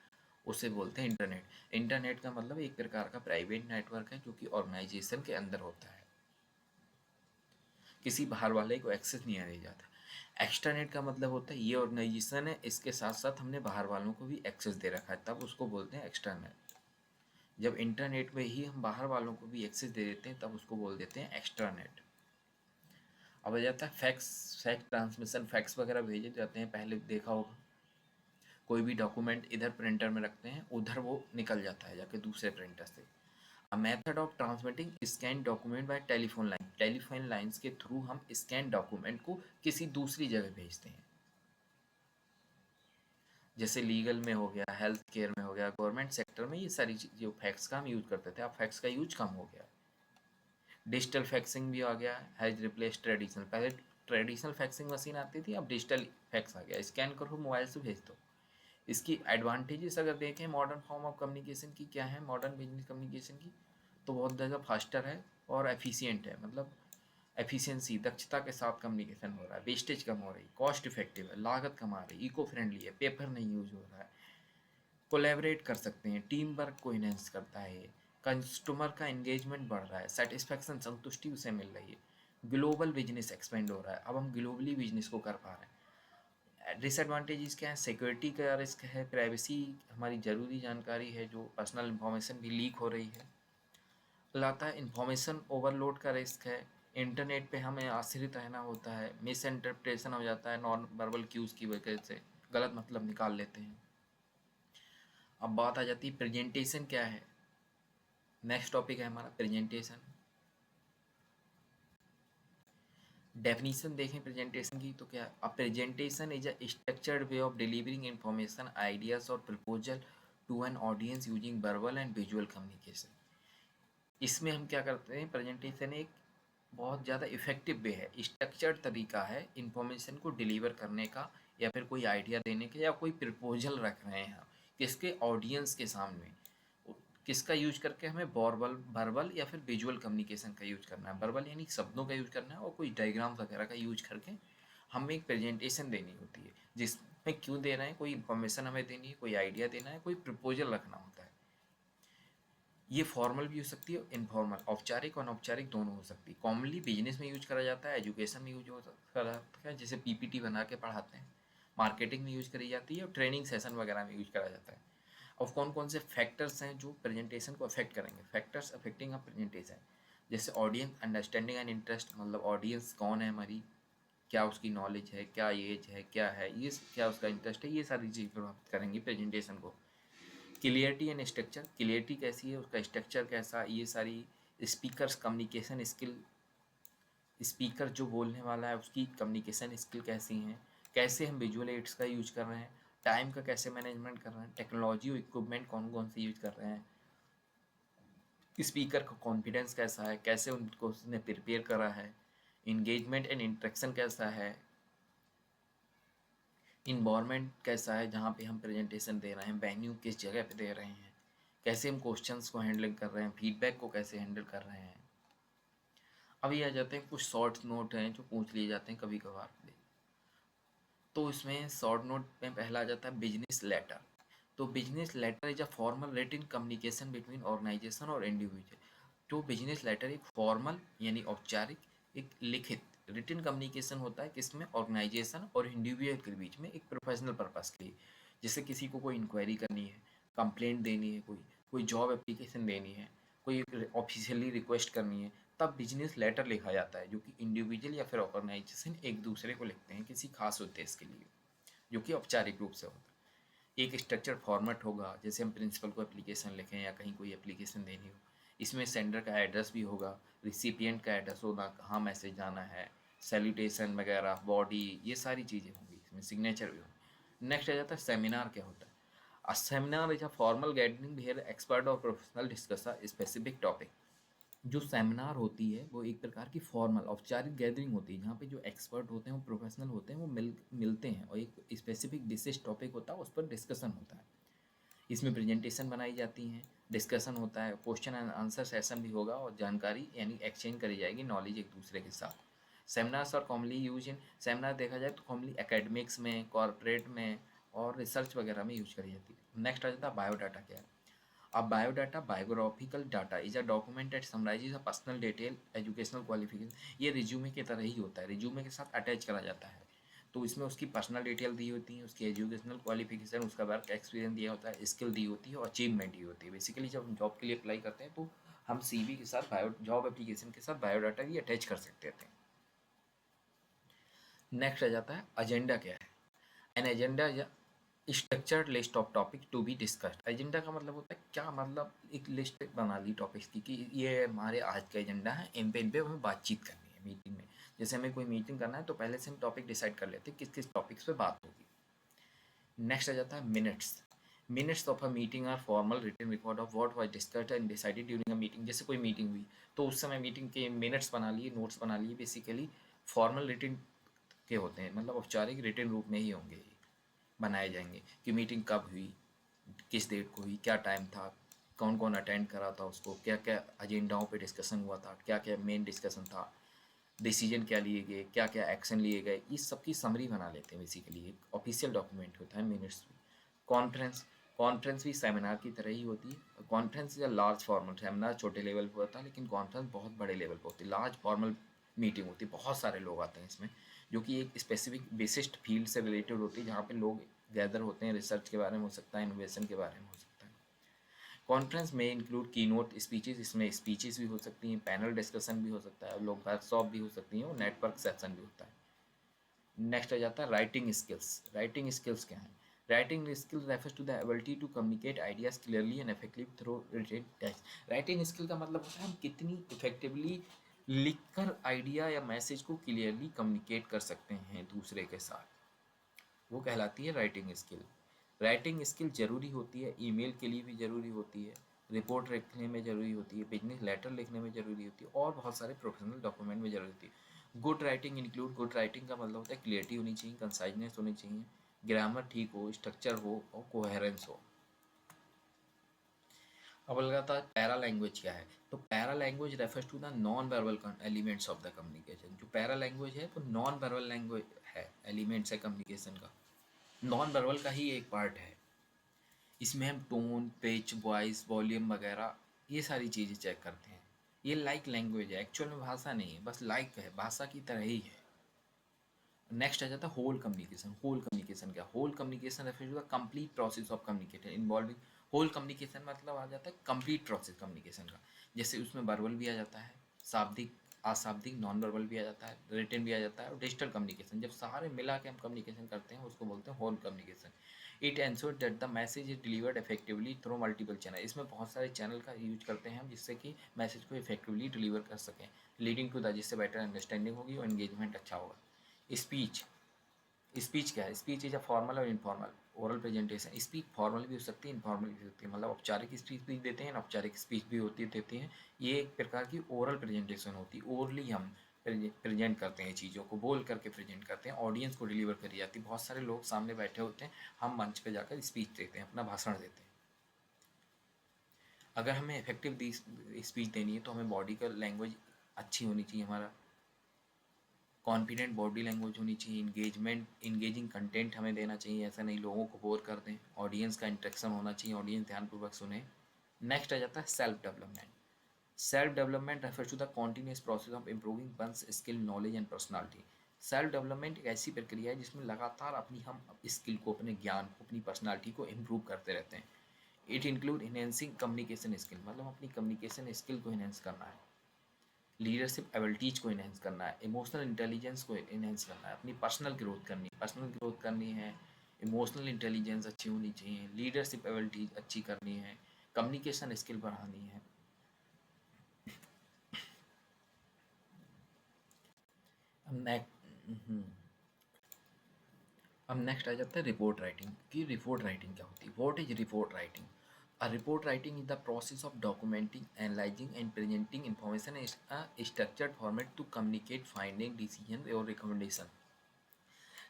उसे बोलते हैं इंटरनेट। इंटरनेट का मतलब एक प्रकार का प्राइवेट नेटवर्क है जो कि ऑर्गेनाइजेशन के अंदर होता है, किसी बाहर वाले को एक्सेस नहीं दिया जाता। एक्स्ट्रानेट का मतलब होता है ये ऑर्गेनाइजेशन है, इसके साथ साथ हमने बाहर वालों को भी एक्सेस दे रखा है, तब उसको बोलते हैं एक्स्ट्रानेट। जब इंटरनेट में ही हम बाहर वालों को भी एक्सेस दे देते हैं तब उसको बोल देते हैं एक्स्ट्रानेट। अब आ जाता है फैक्स, फैक्स ट्रांसमिशन, फैक्स वगैरह भेजे जाते हैं, पहले देखा होगा कोई भी डॉक्यूमेंट इधर प्रिंटर में रखते हैं, उधर वो निकल जाता है जाके दूसरे प्रिंटर से। A method of transmitting scan document bye telephone line, telephone lines के थ्रू हम स्कैन डॉक्यूमेंट को किसी दूसरी जगह भेजते हैं, जैसे लीगल में हो गया, हेल्थ केयर में हो गया, गवर्नमेंट सेक्टर में, ये सारी चीज जो फैक्स का हम यूज करते थे, अब फैक्स का यूज कम हो गया। डिजिटल फैक्सिंग भी आ गया, हैज रिप्लेस ट्रेडिशनल। पहले ट्रेडिशनल फैक्सिंग मशीन आती थी, अब डिजिटल फैक्स आ गया, स्कैन करो मोबाइल से भेज दो। इसकी एडवांटेजेस अगर देखें मॉडर्न फॉर्म ऑफ कम्युनिकेशन की क्या है, मॉडर्न बिजनेस कम्युनिकेशन की, तो बहुत ज़्यादा फास्टर है और एफिशिएंट है, मतलब एफिशिएंसी, दक्षता के साथ कम्युनिकेशन हो रहा है, वेस्टेज कम हो रही, कॉस्ट इफेक्टिव है, लागत कम आ रही, इको फ्रेंडली है, पेपर नहीं यूज हो रहा है, कोलैबोरेट कर सकते हैं, टीम वर्क को इनहेंस करता है, कस्टमर का एंगेजमेंट बढ़ रहा है, सेटिस्फैक्शन संतुष्टि उसे मिल रही है, ग्लोबल बिजनेस एक्सपेंड हो रहा है, अब हम ग्लोबली बिजनेस को कर पा रहे हैं। डिसएडवांटेजेस क्या है, सिक्योरिटी का रिस्क है, प्राइवेसी, हमारी ज़रूरी जानकारी है जो पर्सनल इंफॉर्मेशन भी लीक हो रही है, लाता है इंफॉर्मेशन ओवरलोड का रिस्क है, इंटरनेट पे हमें आश्रित रहना होता है, मिस इंटरप्रिटेशन हो जाता है, नॉन वर्बल क्यूज़ की वजह से गलत मतलब निकाल लेते हैं। अब बात आ जाती है प्रेजेंटेशन क्या है, नेक्स्ट टॉपिक है हमारा प्रेजेंटेशन। डेफिनेशन देखें प्रेजेंटेशन की तो क्या, a presentation is a structured way of delivering information, ideas और proposal to an audience using verbal and visual communication. इसमें हम क्या करते हैं, प्रेजेंटेशन एक बहुत ज़्यादा इफेक्टिव वे है, स्ट्रक्चर्ड तरीका है इंफॉर्मेशन को डिलीवर करने का, या फिर कोई आइडिया देने का, या कोई प्रपोजल रख रहे हैं हम किसके, ऑडियंस के सामने, किसका यूज करके, हमें वर्बल वर्बल या फिर विजुअल कम्युनिकेशन का यूज करना है। वर्बल यानी शब्दों का यूज करना है और कोई डायग्राम वगैरह का यूज करके हमें एक प्रेजेंटेशन देनी होती है जिसमें क्यों दे रहे हैं, कोई इन्फॉर्मेशन हमें देनी है, कोई आइडिया देना है, कोई प्रपोजल रखना होता है। ये फॉर्मल भी हो सकती है, इनफॉर्मल, औपचारिक और अनौपचारिक दोनों हो सकती है। कॉमनली बिजनेस में यूज करा जाता है, एजुकेशन में यूज करा जाता है, जैसे पीपीटी बना के पढ़ाते हैं। मार्केटिंग में यूज करी जाती है और ट्रेनिंग सेशन वगैरह में यूज करा जाता है। और कौन कौन से फैक्टर्स हैं जो प्रेजेंटेशन को अफेक्ट करेंगे, फैक्टर्स अफेक्टिंग अ प्रेजेंटेशन, जैसे ऑडियंस अंडरस्टैंडिंग एंड इंटरेस्ट, मतलब ऑडियंस कौन है हमारी, क्या उसकी नॉलेज है, क्या एज है, क्या है ये, क्या उसका इंटरेस्ट है, ये सारी चीज़ प्रभावित करेंगी प्रेजेंटेशन को। क्लियरिटी एंड स्ट्रक्चर, क्लियरिटी कैसी है, उसका स्ट्रक्चर कैसा, ये सारी स्पीकर्स कम्युनिकेशन स्किल, स्पीकर जो बोलने वाला है उसकी कम्युनिकेशन स्किल कैसी हैं, कैसे हम विजुअल एड्स का यूज कर रहे हैं, टाइम का कैसे मैनेजमेंट कर रहे हैं, टेक्नोलॉजी और इक्विपमेंट कौन कौन से यूज कर रहे हैं, स्पीकर का कॉन्फिडेंस कैसा है, कैसे उनको उसने प्रिपेयर करा है, इंगेजमेंट एंड इंटरेक्शन कैसा है, इन्वायरमेंट कैसा है जहाँ पे हम प्रेजेंटेशन दे रहे हैं, वेन्यू किस जगह पे दे रहे हैं, कैसे हम क्वेश्चंस को हैंडल कर रहे हैं, फीडबैक को कैसे हैंडल कर रहे हैं। अभी आ जाते हैं कुछ शॉर्ट नोट हैं जो पूछ लिए जाते हैं कभी कभार। तो इसमें शॉर्ट नोट में पहला आ जाता है बिजनेस लेटर। तो business letter is a formal written communication between organisation और इंडिविजुअल। तो बिजनेस लेटर एक फॉर्मल यानी औपचारिक, एक लिखित रिटन कम्युनिकेशन होता है किसमें, ऑर्गेनाइजेशन और इंडिविजुअल के बीच में, एक प्रोफेशनल पर्पस के लिए। जैसे किसी को कोई इंक्वायरी करनी है, कंप्लेंट देनी है, कोई कोई जॉब एप्लीकेशन देनी है, कोई ऑफिशियली रिक्वेस्ट करनी है, तब बिजनेस लेटर लिखा जाता है, जो कि इंडिविजुअल या फिर ऑर्गेनाइजेशन एक दूसरे को लिखते हैं किसी खास उद्देश्य के लिए, जो कि औपचारिक रूप से होता है। एक स्ट्रक्चर फॉर्मेट होगा, जैसे हम प्रिंसिपल को एप्लीकेशन लिखें या कहीं कोई एप्लीकेशन देनी हो। इसमें सेंडर का एड्रेस भी होगा, रिसिपिएंट का एड्रेस होगा, कहाँ मैसेज जाना है, सैल्यूटेशन वगैरह, बॉडी, ये सारी चीज़ें होंगी, इसमें सिग्नेचर भी होंगे। नेक्स्ट आ जाता है सेमिनार। क्या होता है? A seminar is a formal gathering where expert और professional discuss a specific topic. जो सेमिनार होती है वो एक प्रकार की फॉर्मल औपचारिक गैदरिंग होती है, जहाँ पे जो एक्सपर्ट होते हैं, वो प्रोफेशनल होते हैं, वो मिलते हैं और एक स्पेसिफिक विशिष्ट टॉपिक होता है, उस पर डिस्कशन होता है। इसमें प्रेजेंटेशन बनाई जाती हैं, डिस्कशन होता है, क्वेश्चन एंड आंसर सेशन भी होगा और जानकारी यानी एक्सचेंज करी जाएगी, नॉलेज एक दूसरे के साथ। सेमिनार्स और कॉमनली यूज इन, सेमिनार देखा जाए तो कॉमनली एकेडमिक्स में, कॉरपोरेट में और रिसर्च वगैरह में यूज करी जाती है। नेक्स्ट आ जाता है बायोडाटा। क्या है? अब biodata, biographical data is a document that summarises a personal detail, educational qualification. ये रिज्यूमे की तरह ही होता है, रिज्यूमे के साथ अटैच करा जाता है। तो इसमें उसकी पर्सनल डिटेल दी होती है, उसकी एजुकेशनल क्वालिफिकेशन, उसका वर्क एक्सपीरियंस दिया होता है, स्किल दी होती है और अचीवमेंट दी होती है। बेसिकली जब हम जॉब के लिए अप्लाई करते हैं तो हम सीवी के साथ बायो, जॉब एप्लीकेशन के साथ बायोडाटा भी अटैच कर सकते थे। नेक्स्ट आ जाता है एजेंडा। क्या है? एन एजेंडा या structured list of topic to be discussed. Agenda का मतलब होता है क्या, मतलब एक लिस्ट बना ली टॉपिक्स की कि ये हमारे आज का एजेंडा है, इन पे हमें बातचीत करनी है मीटिंग में। जैसे हमें कोई मीटिंग करना है तो पहले से हम टॉपिक डिसाइड कर लेते हैं किस किस टॉपिक्स पे बात होगी। नेक्स्ट आ जाता है minutes. Minutes of a meeting are formal written record of what was discussed and decided during a meeting. जैसे कोई मीटिंग हुई तो उस समय मीटिंग के मिनट्स बना लिए, नोट्स बना लिए, बेसिकली फॉर्मल रिटन के होते हैं, मतलब औपचारिक रिटन रूप में ही होंगे, बनाए जाएंगे कि मीटिंग कब हुई, किस डेट को हुई, क्या टाइम था, कौन कौन अटेंड करा था उसको, क्या क्या एजेंडाओं पे डिस्कशन हुआ था, क्या क्या मेन डिस्कशन था, डिसीजन क्या लिए गए, क्या क्या एक्शन लिए गए, इस सब की समरी बना लेते हैं। बेसिकली एक ऑफिशियल डॉक्यूमेंट होता है मिनट्स। कॉन्फ्रेंस, कॉन्फ्रेंस भी सेमिनार की तरह ही होती है। कॉन्फ्रेंस या लार्ज फॉर्मल, सेमिनार छोटे लेवल पर होता है लेकिन कॉन्फ्रेंस बहुत बड़े लेवल पर होती है, लार्ज फॉर्मल मीटिंग होती है, बहुत सारे लोग आते हैं इसमें, जो कि एक स्पेसिफिक विशिष्ट फील्ड से रिलेटेड होती है, जहाँ पे लोग गैदर होते हैं, रिसर्च के बारे में हो सकता है, इनोवेशन के बारे में हो सकता है। कॉन्फ्रेंस में इंक्लूड की नोट स्पीचेस, इसमें स्पीचेस भी हो सकती हैं, पैनल डिस्कशन भी हो सकता है, लोग वर्कशॉप भी हो सकती हैं और नेटवर्क सेशन भी होता है। नेक्स्ट आ जाता है राइटिंग स्किल्स। राइटिंग स्किल्स क्या है? Writing skill refers to the ability to communicate ideas clearly and effectively through written text. Writing skill का मतलब होता है हम कितनी इफेक्टिवली लिखकर आइडिया या मैसेज को क्लियरली कम्युनिकेट कर सकते हैं दूसरे के साथ, वो कहलाती है राइटिंग स्किल। राइटिंग स्किल ज़रूरी होती है, ईमेल के लिए भी ज़रूरी होती है, रिपोर्ट लिखने में ज़रूरी होती है, बिजनेस लेटर लिखने में ज़रूरी होती है और बहुत सारे प्रोफेशनल डॉक्यूमेंट में ज़रूरी होती है। Good writing include, good writing का मतलब होता है क्लियरिटी होनी चाहिए, कंसाइजनेस होनी चाहिए, ग्रामर ठीक हो, स्ट्रक्चर हो और कोहेरेंस हो। अब लगातार पैरा लैंग्वेज क्या है, तो paralanguage refers to the non verbal elements of the communication. जो पैरा लैंग्वेज है वो नॉन वर्बल लैंग्वेज है, एलिमेंट्स है कम्युनिकेशन का, नॉन वर्बल का ही एक पार्ट है। इसमें हम टोन, पिच, वॉइस, वॉल्यूम वगैरह ये सारी चीज़ें चेक करते हैं। ये लाइक लैंग्वेज है, एक्चुअल में भाषा नहीं है, बस लाइक है, भाषा की तरह ही है। नेक्स्ट आ जाता है होल कम्युनिकेशन। होल कम्युनिकेशन क्या, whole communication refer to the complete process of communication involving. Whole communication मतलब आ जाता है कंप्लीट प्रोसेस कम्युनिकेशन का। जैसे उसमें वर्बल भी आ जाता है, शाब्दिक, अशाब्दिक, नॉन वर्बल भी आ जाता है, रिटन भी आ जाता है, और डिजिटल कम्युनिकेशन। जब सारे मिला के हम कम्युनिकेशन करते हैं उसको बोलते हैं whole communication. It ensure that the message is delivered effectively through multiple channel. इसमें बहुत सारे चैनल का यूज करते हैं हम, जिससे कि मैसेज को इफेक्टिवली डिलीवर कर सकें, लीडिंग टू द, जिससे बेटर अंडरस्टैंडिंग होगी और एंगेजमेंट अच्छा होगा। स्पीच, स्पीच क्या है, स्पीच इज अ फॉर्मल और informal oral presentation. Speech formal भी हो सकती है, इनफॉर्मल भी हो सकती है, मतलब औपचारिक स्पीच भी देते हैं, औपचारिक स्पीच भी होती देती हैं। ये एक प्रकार की ओरल प्रेजेंटेशन होती है, ओरली हम प्रेजेंट करते हैं, चीज़ों को बोल करके प्रेजेंट करते हैं, ऑडियंस को डिलीवर करी जाती है। बहुत सारे लोग सामने बैठे होते हैं, हम मंच पे जाकर स्पीच देते हैं, अपना भाषण देते हैं। अगर हमें इफेक्टिव स्पीच देनी है तो हमें बॉडी का लैंग्वेज अच्छी होनी चाहिए, हमारा कॉन्फिडेंट बॉडी लैंग्वेज होनी चाहिए, इंगेजिंग कंटेंट हमें देना चाहिए, ऐसा नहीं लोगों को बोर कर दें, ऑडियंस का इंटरेक्शन होना चाहिए, ऑडियंस ध्यानपूर्वक सुने। नेक्स्ट आ जाता है self development. Self development refers to the continuous process of improving one's skill, knowledge and personality. Self development एक ऐसी प्रक्रिया है जिसमें लगातार अपनी हम स्किल को, अपने ज्ञान को, अपनी पर्सनालिटी को इम्प्रूव करते रहते हैं। It include enhancing communication skill, मतलब अपनी कम्युनिकेशन स्किल को इनहेंस करना है, लीडरशिप एबिलिटीज़ को इन्हेंस करना है, इमोशनल इंटेलिजेंस को इन्हेंस करना है, अपनी पर्सनल ग्रोथ करनी है, इमोशनल इंटेलिजेंस अच्छी होनी चाहिए, लीडरशिप एबिलिटीज अच्छी करनी है, कम्युनिकेशन स्किल बढ़ानी है। अब नेक्स्ट आ जाता है रिपोर्ट राइटिंग कि रिपोर्ट राइटिंग क्या होती है। What is report writing? A report writing is the process of documenting, analyzing, and presenting information in a structured format to communicate finding, decision or recommendation.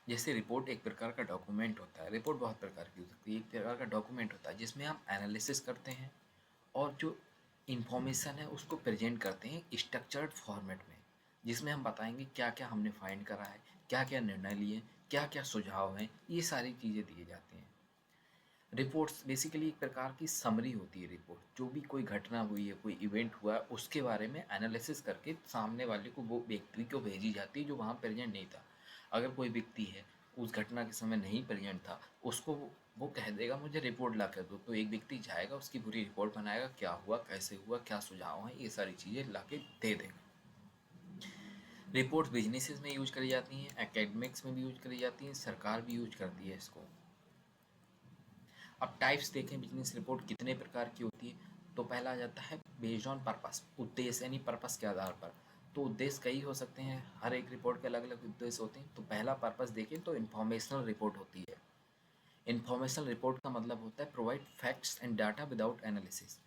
जैसे report एक प्रकार का document होता है, रिपोर्ट बहुत प्रकार की हो सकती है, एक प्रकार का डॉक्यूमेंट होता है जिसमें हम एनालिसिस करते हैं और जो इन्फॉर्मेशन है उसको प्रेजेंट करते हैं स्ट्रक्चर्ड फॉर्मेट में, जिसमें हम बताएंगे क्या क्या हमने फाइंड करा है, क्या क्या निर्णय लिए, क्या क्या सुझाव हैं, ये सारी चीज़ें दिए जाती हैं। रिपोर्ट्स बेसिकली एक प्रकार की समरी होती है। रिपोर्ट जो भी कोई घटना हुई है, कोई इवेंट हुआ है, उसके बारे में एनालिसिस करके सामने वाले को, वो व्यक्ति को भेजी जाती है जो वहाँ प्रेजेंट नहीं था। अगर कोई व्यक्ति है उस घटना के समय नहीं प्रेजेंट था, उसको वो कह देगा मुझे रिपोर्ट ला कर दो, तो एक व्यक्ति जाएगा, उसकी पूरी रिपोर्ट बनाएगा, क्या हुआ, कैसे हुआ, क्या सुझाव हैं, ये सारी चीज़ें ला के दे देगा। रिपोर्ट्स बिजनेसेस में यूज करी जाती हैं, एकेडमिक्स में भी यूज करी जाती हैं, सरकार भी यूज करती है इसको। अब टाइप्स देखें बिजनेस रिपोर्ट कितने प्रकार की होती है, तो पहला आ जाता है बेस्ड ऑन पर्पस, उद्देश्य, यानी पर्पस के आधार पर। तो उद्देश्य कई हो सकते हैं, हर एक रिपोर्ट के अलग अलग उद्देश्य होते हैं। तो पहला पर्पस देखें तो इन्फॉर्मेशनल रिपोर्ट होती है। इन्फॉर्मेशनल रिपोर्ट का मतलब होता है provide facts and data without analysis.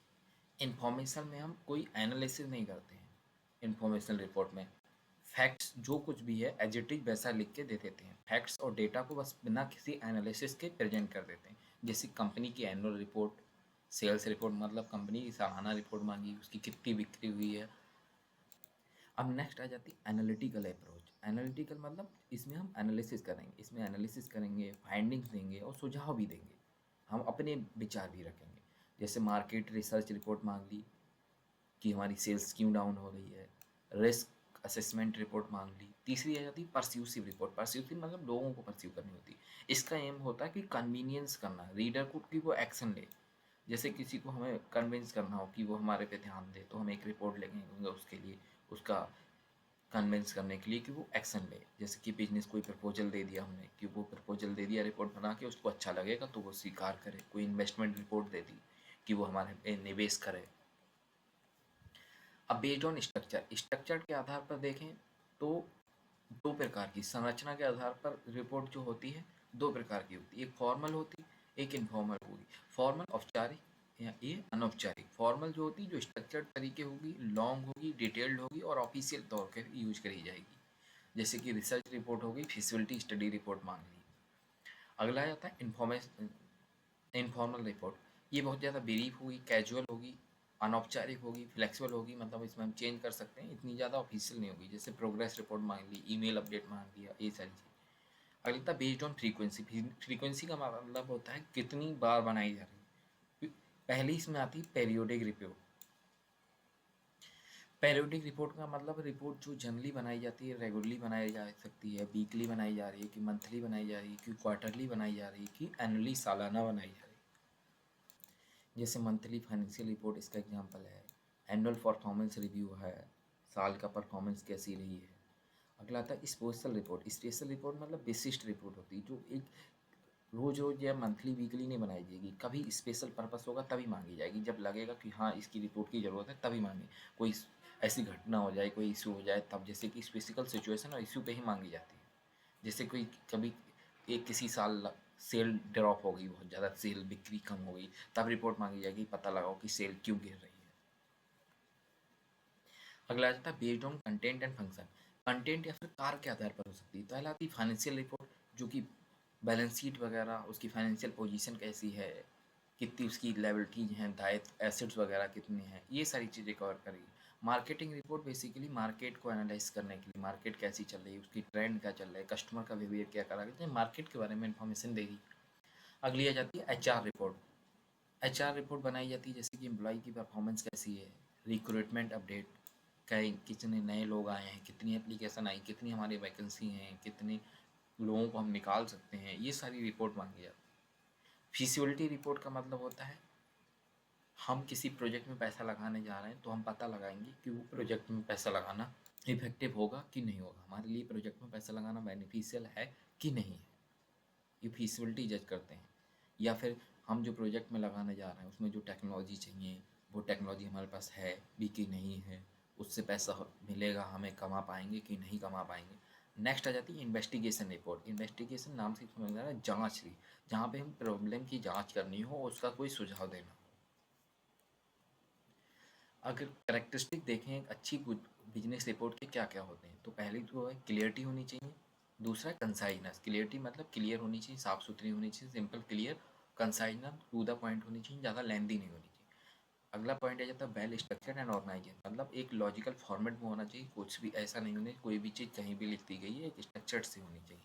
Information में हम कोई एनालिसिस नहीं करते हैं, इन्फॉर्मेशनल रिपोर्ट में फैक्ट्स जो कुछ भी है एज इट इज वैसा लिख के दे देते हैं, फैक्ट्स और डेटा को बस बिना किसी एनालिसिस के प्रेजेंट कर देते हैं। जैसे कंपनी की एनुअल रिपोर्ट, सेल्स रिपोर्ट, मतलब कंपनी की सालाना रिपोर्ट मांगी, उसकी कितनी बिक्री हुई है। अब नेक्स्ट आ जाती है एनालिटिकल अप्रोच। एनालिटिकल मतलब इसमें हम एनालिसिस करेंगे, इसमें एनालिसिस करेंगे, फाइंडिंग्स देंगे और सुझाव भी देंगे, हम अपने विचार भी रखेंगे। जैसे मार्केट रिसर्च रिपोर्ट मांग ली कि हमारी सेल्स क्यों डाउन हो रही है, रिस्क असेसमेंट रिपोर्ट मांग ली। तीसरी आ जाती है परस्यूसिव रिपोर्ट। परस्यूसिव मतलब लोगों को परस्यू करनी होती है, इसका एम होता है कि कन्वीनियंस करना रीडर को, कि वो एक्शन ले। जैसे किसी को हमें कन्विंस करना हो कि वो हमारे पे ध्यान दे, तो हम एक रिपोर्ट लिखेंगे उसके लिए, उसका कन्विंस करने के लिए कि वो एक्शन ले। जैसे कि बिजनेस कोई प्रपोजल दे दिया हमने, कि वो प्रपोजल दे दिया रिपोर्ट बना के, उसको अच्छा लगेगा तो वो स्वीकार करे। कोई इन्वेस्टमेंट रिपोर्ट दे दी कि वो हमारे पे निवेश करे। अब बेस्ड ऑन स्ट्रक्चर, स्ट्रक्चर के आधार पर देखें तो दो प्रकार की, संरचना के आधार पर रिपोर्ट जो होती है दो प्रकार की होती है, एक फॉर्मल होती, एक इनफॉर्मल होगी। फॉर्मल औपचारिक या ये अनौपचारिक। फॉर्मल जो होती है जो स्ट्रक्चर्ड तरीके होगी, लॉन्ग होगी, डिटेल्ड होगी और ऑफिशियल तौर पर यूज करी जाएगी। जैसे कि रिसर्च रिपोर्ट होगी, फिजिबिलिटी स्टडी रिपोर्ट मान ली। अगला आता है इन्फॉर्मल रिपोर्ट। ये बहुत ज़्यादा ब्रीफ होगी, कैजुअल होगी, अनौपचारिक होगी, फ्लेक्सिबल होगी, मतलब इसमें हम चेंज कर सकते हैं, इतनी ज़्यादा ऑफिशियल नहीं होगी। जैसे प्रोग्रेस रिपोर्ट मांग ली, ईमेल अपडेट मांग लिया, ये सारी चीज़। अगला था बेस्ड ऑन फ्रीक्वेंसी। फ्रीक्वेंसी का मतलब होता है कितनी बार बनाई जा रही है। पहली इसमें आती है पेरियोडिक रिपोर्ट। पेरियोडिक रिपोर्ट का मतलब रिपोर्ट जो जनरली बनाई जाती है, रेगुलरली बनाई जा सकती है, वीकली बनाई जा रही है, कि मंथली बनाई जा रही है, कि क्वार्टरली बनाई जा रही है, कि एनुअली सालाना बनाई जा रही है। जैसे मंथली फाइनेंशियल रिपोर्ट इसका एग्जांपल है, एनुअल परफॉर्मेंस रिव्यू है, साल का परफॉर्मेंस कैसी रही है। अगला आता है स्पेशल रिपोर्ट। स्पेशल रिपोर्ट मतलब विशिष्ट रिपोर्ट होती है, जो एक रोज रोज या मंथली वीकली नहीं बनाई जाएगी, कभी स्पेशल पर्पस होगा तभी मांगी जाएगी, जब लगेगा कि हाँ इसकी रिपोर्ट की ज़रूरत है तभी मांगी। कोई ऐसी घटना हो जाए, कोई इशू हो जाए तब, जैसे कि स्पेसिफिकल सिचुएशन और इशू पे ही मांगी जाती है। जैसे कोई कभी एक किसी साल सेल ड्रॉप हो गई, बहुत ज़्यादा सेल बिक्री कम हो गई, तब रिपोर्ट मांगी जाएगी, पता लगाओ कि सेल क्यों गिर रही है। अगला आ जाता है based on content and function. Content या फिर कार्य के आधार पर हो सकती है। पहला आती है फाइनेंशियल रिपोर्ट, जो कि बैलेंस शीट वगैरह, उसकी फाइनेंशियल पोजीशन कैसी है, कितनी उसकी लायबिलिटीज हैं, दायित्व, एसेट्स वगैरह कितने हैं, ये सारी चीज़ें कवर करेगी। मार्केटिंग रिपोर्ट बेसिकली मार्केट को एनालाइज करने के लिए, मार्केट कैसी चल रही है, उसकी ट्रेंड क्या चल रहा है, कस्टमर का बिहेवियर क्या कर रहा है, मार्केट के बारे में इंफॉर्मेशन देगी। अगली आ जाती है एचआर रिपोर्ट। एचआर रिपोर्ट बनाई जाती है जैसे कि एम्प्लॉय की परफॉर्मेंस कैसी है, रिक्रूटमेंट अपडेट, कई कितने नए लोग आए हैं, कितनी एप्लीकेशन आई, कितनी हमारी वैकेंसी हैं, कितने लोगों को हम निकाल सकते हैं, ये सारी रिपोर्ट मांगी जाती है। फीसिबिलिटी रिपोर्ट का मतलब होता है हम किसी प्रोजेक्ट में पैसा लगाने जा रहे हैं, तो हम पता लगाएंगे कि वो प्रोजेक्ट में पैसा लगाना इफेक्टिव होगा कि नहीं होगा, हमारे लिए प्रोजेक्ट में पैसा लगाना बेनिफिशियल है कि नहीं है, ये फीसिबिलिटी जज करते हैं। या फिर हम जो प्रोजेक्ट में लगाने जा रहे हैं उसमें जो टेक्नोलॉजी चाहिए, वो टेक्नोलॉजी हमारे पास है भी कि नहीं है, उससे पैसा मिलेगा, हमें कमा पाएंगे कि नहीं कमा पाएंगे। नेक्स्ट आ जाती है इन्वेस्टिगेशन रिपोर्ट। इन्वेस्टिगेशन नाम से समझ रहा है जाँच ली, जहाँ पे हम प्रॉब्लम की जाँच करनी हो, उसका कोई सुझाव देना। अगर करेक्टरिस्टिक देखें एक अच्छी बिजनेस रिपोर्ट के क्या क्या होते हैं, तो पहली तो है क्लियरिटी होनी चाहिए। दूसरा है कंसाइजनेस। क्लियरिटी मतलब क्लियर होनी चाहिए, साफ सुथरी होनी चाहिए, simple clear. Conciseness to the point होनी चाहिए, ज़्यादा लेंदी नहीं होनी चाहिए। अगला पॉइंट आ जाता है वेल स्ट्रक्चर्ड एंड ऑर्गेनाइज्ड, मतलब एक लॉजिकल फॉर्मेट में होना चाहिए, कुछ भी ऐसा नहीं होना, कोई भी चीज़ कहीं भी लिख दी गई है, एक स्ट्रक्चर्ड से होनी चाहिए।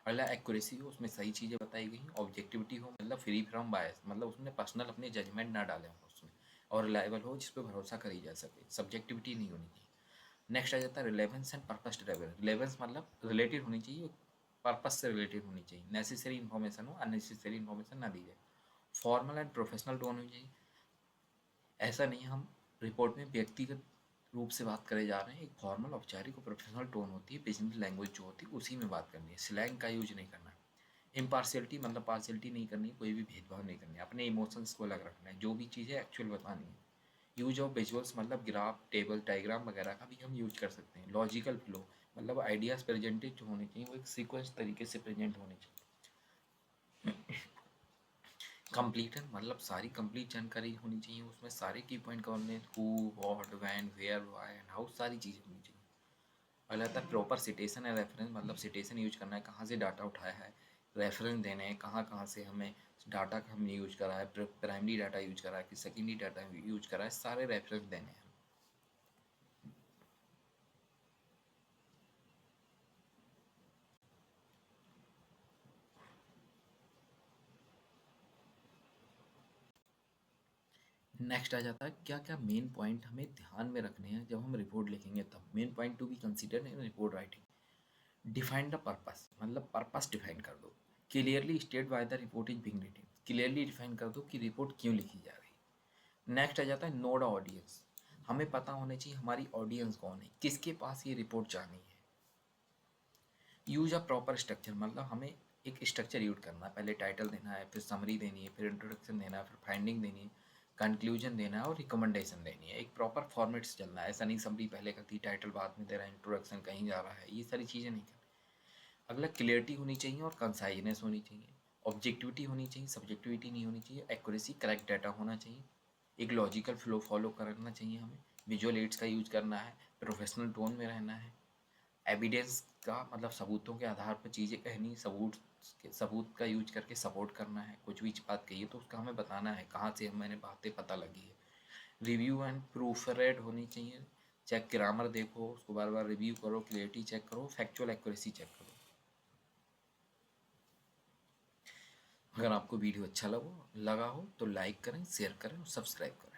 अगला एक्यूरेसी हो, उसमें सही चीज़ें बताई गई। ऑब्जेक्टिविटी हो, मतलब फ्री फ्रॉम बायस, मतलब उसमें पर्सनल अपने जजमेंट ना डालें हो उसमें। और रिलायबल हो, जिस पर भरोसा करी जा सके, सब्जेक्टिविटी नहीं होनी चाहिए। नेक्स्ट आ जाता है relevance and purpose driven. Relevance मतलब रिलेटेड होनी चाहिए, पर्पस से रिलेटेड होनी चाहिए, नेसेसरी इन्फॉर्मेशन हो, अननेसेसरी इन्फॉर्मेशन ना दी जाए। फॉर्मल एंड प्रोफेशनल टोन होनी चाहिए, ऐसा नहीं हम रिपोर्ट में व्यक्तिगत रूप से बात करे जा रहे हैं, एक फॉर्मल औपचारिक और प्रोफेशनल टोन होती है, बिजनेस लैंग्वेज जो होती है उसी में बात करनी है, स्लैंग का यूज नहीं करना है। इम्पार्शियलिटी मतलब पार्शियलिटी नहीं करनी है, कोई भी भेदभाव नहीं करनी है, अपने इमोशंस को अलग रखना है, जो भी चीज़ें एक्चुअल बतानी है। यूज ऑफ विजुअल्स मतलब ग्राफ, टेबल, डायग्राम वगैरह का भी हम यूज कर सकते हैं। लॉजिकल फ्लो मतलब आइडियाज़ प्रेजेंटेड जो होने चाहिए वो एक सीक्वेंस तरीके से प्रेजेंट होने चाहिए। कंप्लीट मतलब सारी कंप्लीट जानकारी होनी चाहिए, उसमें सारे की पॉइंट कवर में, who, what, when, where, why and how, सारी चीज़ें होनी चाहिए। अगला आता है प्रॉपर सिटेशन एंड रेफरेंस, मतलब सिटेशन यूज करना है, कहाँ से डाटा उठाया है, रेफरेंस देने हैं, कहाँ कहाँ से हमें डाटा का हमने यूज करा है, प्राइमरी डाटा यूज करा है कि सेकेंडरी डाटा यूज करा है, सारे रेफरेंस देने हैं। नेक्स्ट आ जाता है क्या क्या मेन पॉइंट हमें ध्यान में रखने हैं जब हम रिपोर्ट लिखेंगे, तब main point to be consider in report writing. Define the purpose, मतलब पर्पस डिफाइन कर दो। Clearly state why the report is being written, clearly define कर दो कि रिपोर्ट क्यों लिखी जा रही है। नेक्स्ट आ जाता है नो द ऑडियंस, हमें पता होना चाहिए हमारी ऑडियंस कौन है, किसके पास ये रिपोर्ट जानी है। यूज अ प्रॉपर स्ट्रक्चर, मतलब हमें एक स्ट्रक्चर यूज करना है, पहले टाइटल देना है, फिर समरी देनी है, फिर इंट्रोडक्शन देना है, फिर फाइंडिंग देनी है, कंक्लूजन देना है और रिकमेंडेशन देनी है। एक प्रॉपर फॉर्मेट से चलना है, ऐसा नहीं समरी पहले करती, टाइटल बाद में दे रहा है, इंट्रोडक्शन कहीं जा रहा है, ये सारी चीज़ें नहीं करनी। अगला क्लियरिटी होनी चाहिए और कंसाइजनेस होनी चाहिए। ऑब्जेक्टिविटी होनी चाहिए, सब्जेक्टिविटी नहीं होनी चाहिए। एक्यूरेसी, करेक्ट डाटा होना चाहिए। एक लॉजिकल फ्लो फॉलो करना चाहिए हमें। विजुअल एड्स का यूज करना है, प्रोफेशनल टोन में रहना है। एविडेंस का मतलब सबूतों के आधार पर चीज़ें कहनी, सबूत का यूज करके सपोर्ट करना है। कुछ भी बात कही है तो उसका हमें बताना है कहाँ से मैंने बातें पता लगी है। रिव्यू एंड प्रूफ रेड होनी चाहिए। चेक ग्रामर देखो, उसको बार बार रिव्यू करो, क्लियरिटी चेक करो, फैक्चुअल एक्यूरेसी चेक करो। अगर आपको वीडियो अच्छा लगा हो तो लाइक करें, शेयर करें और सब्सक्राइब करें।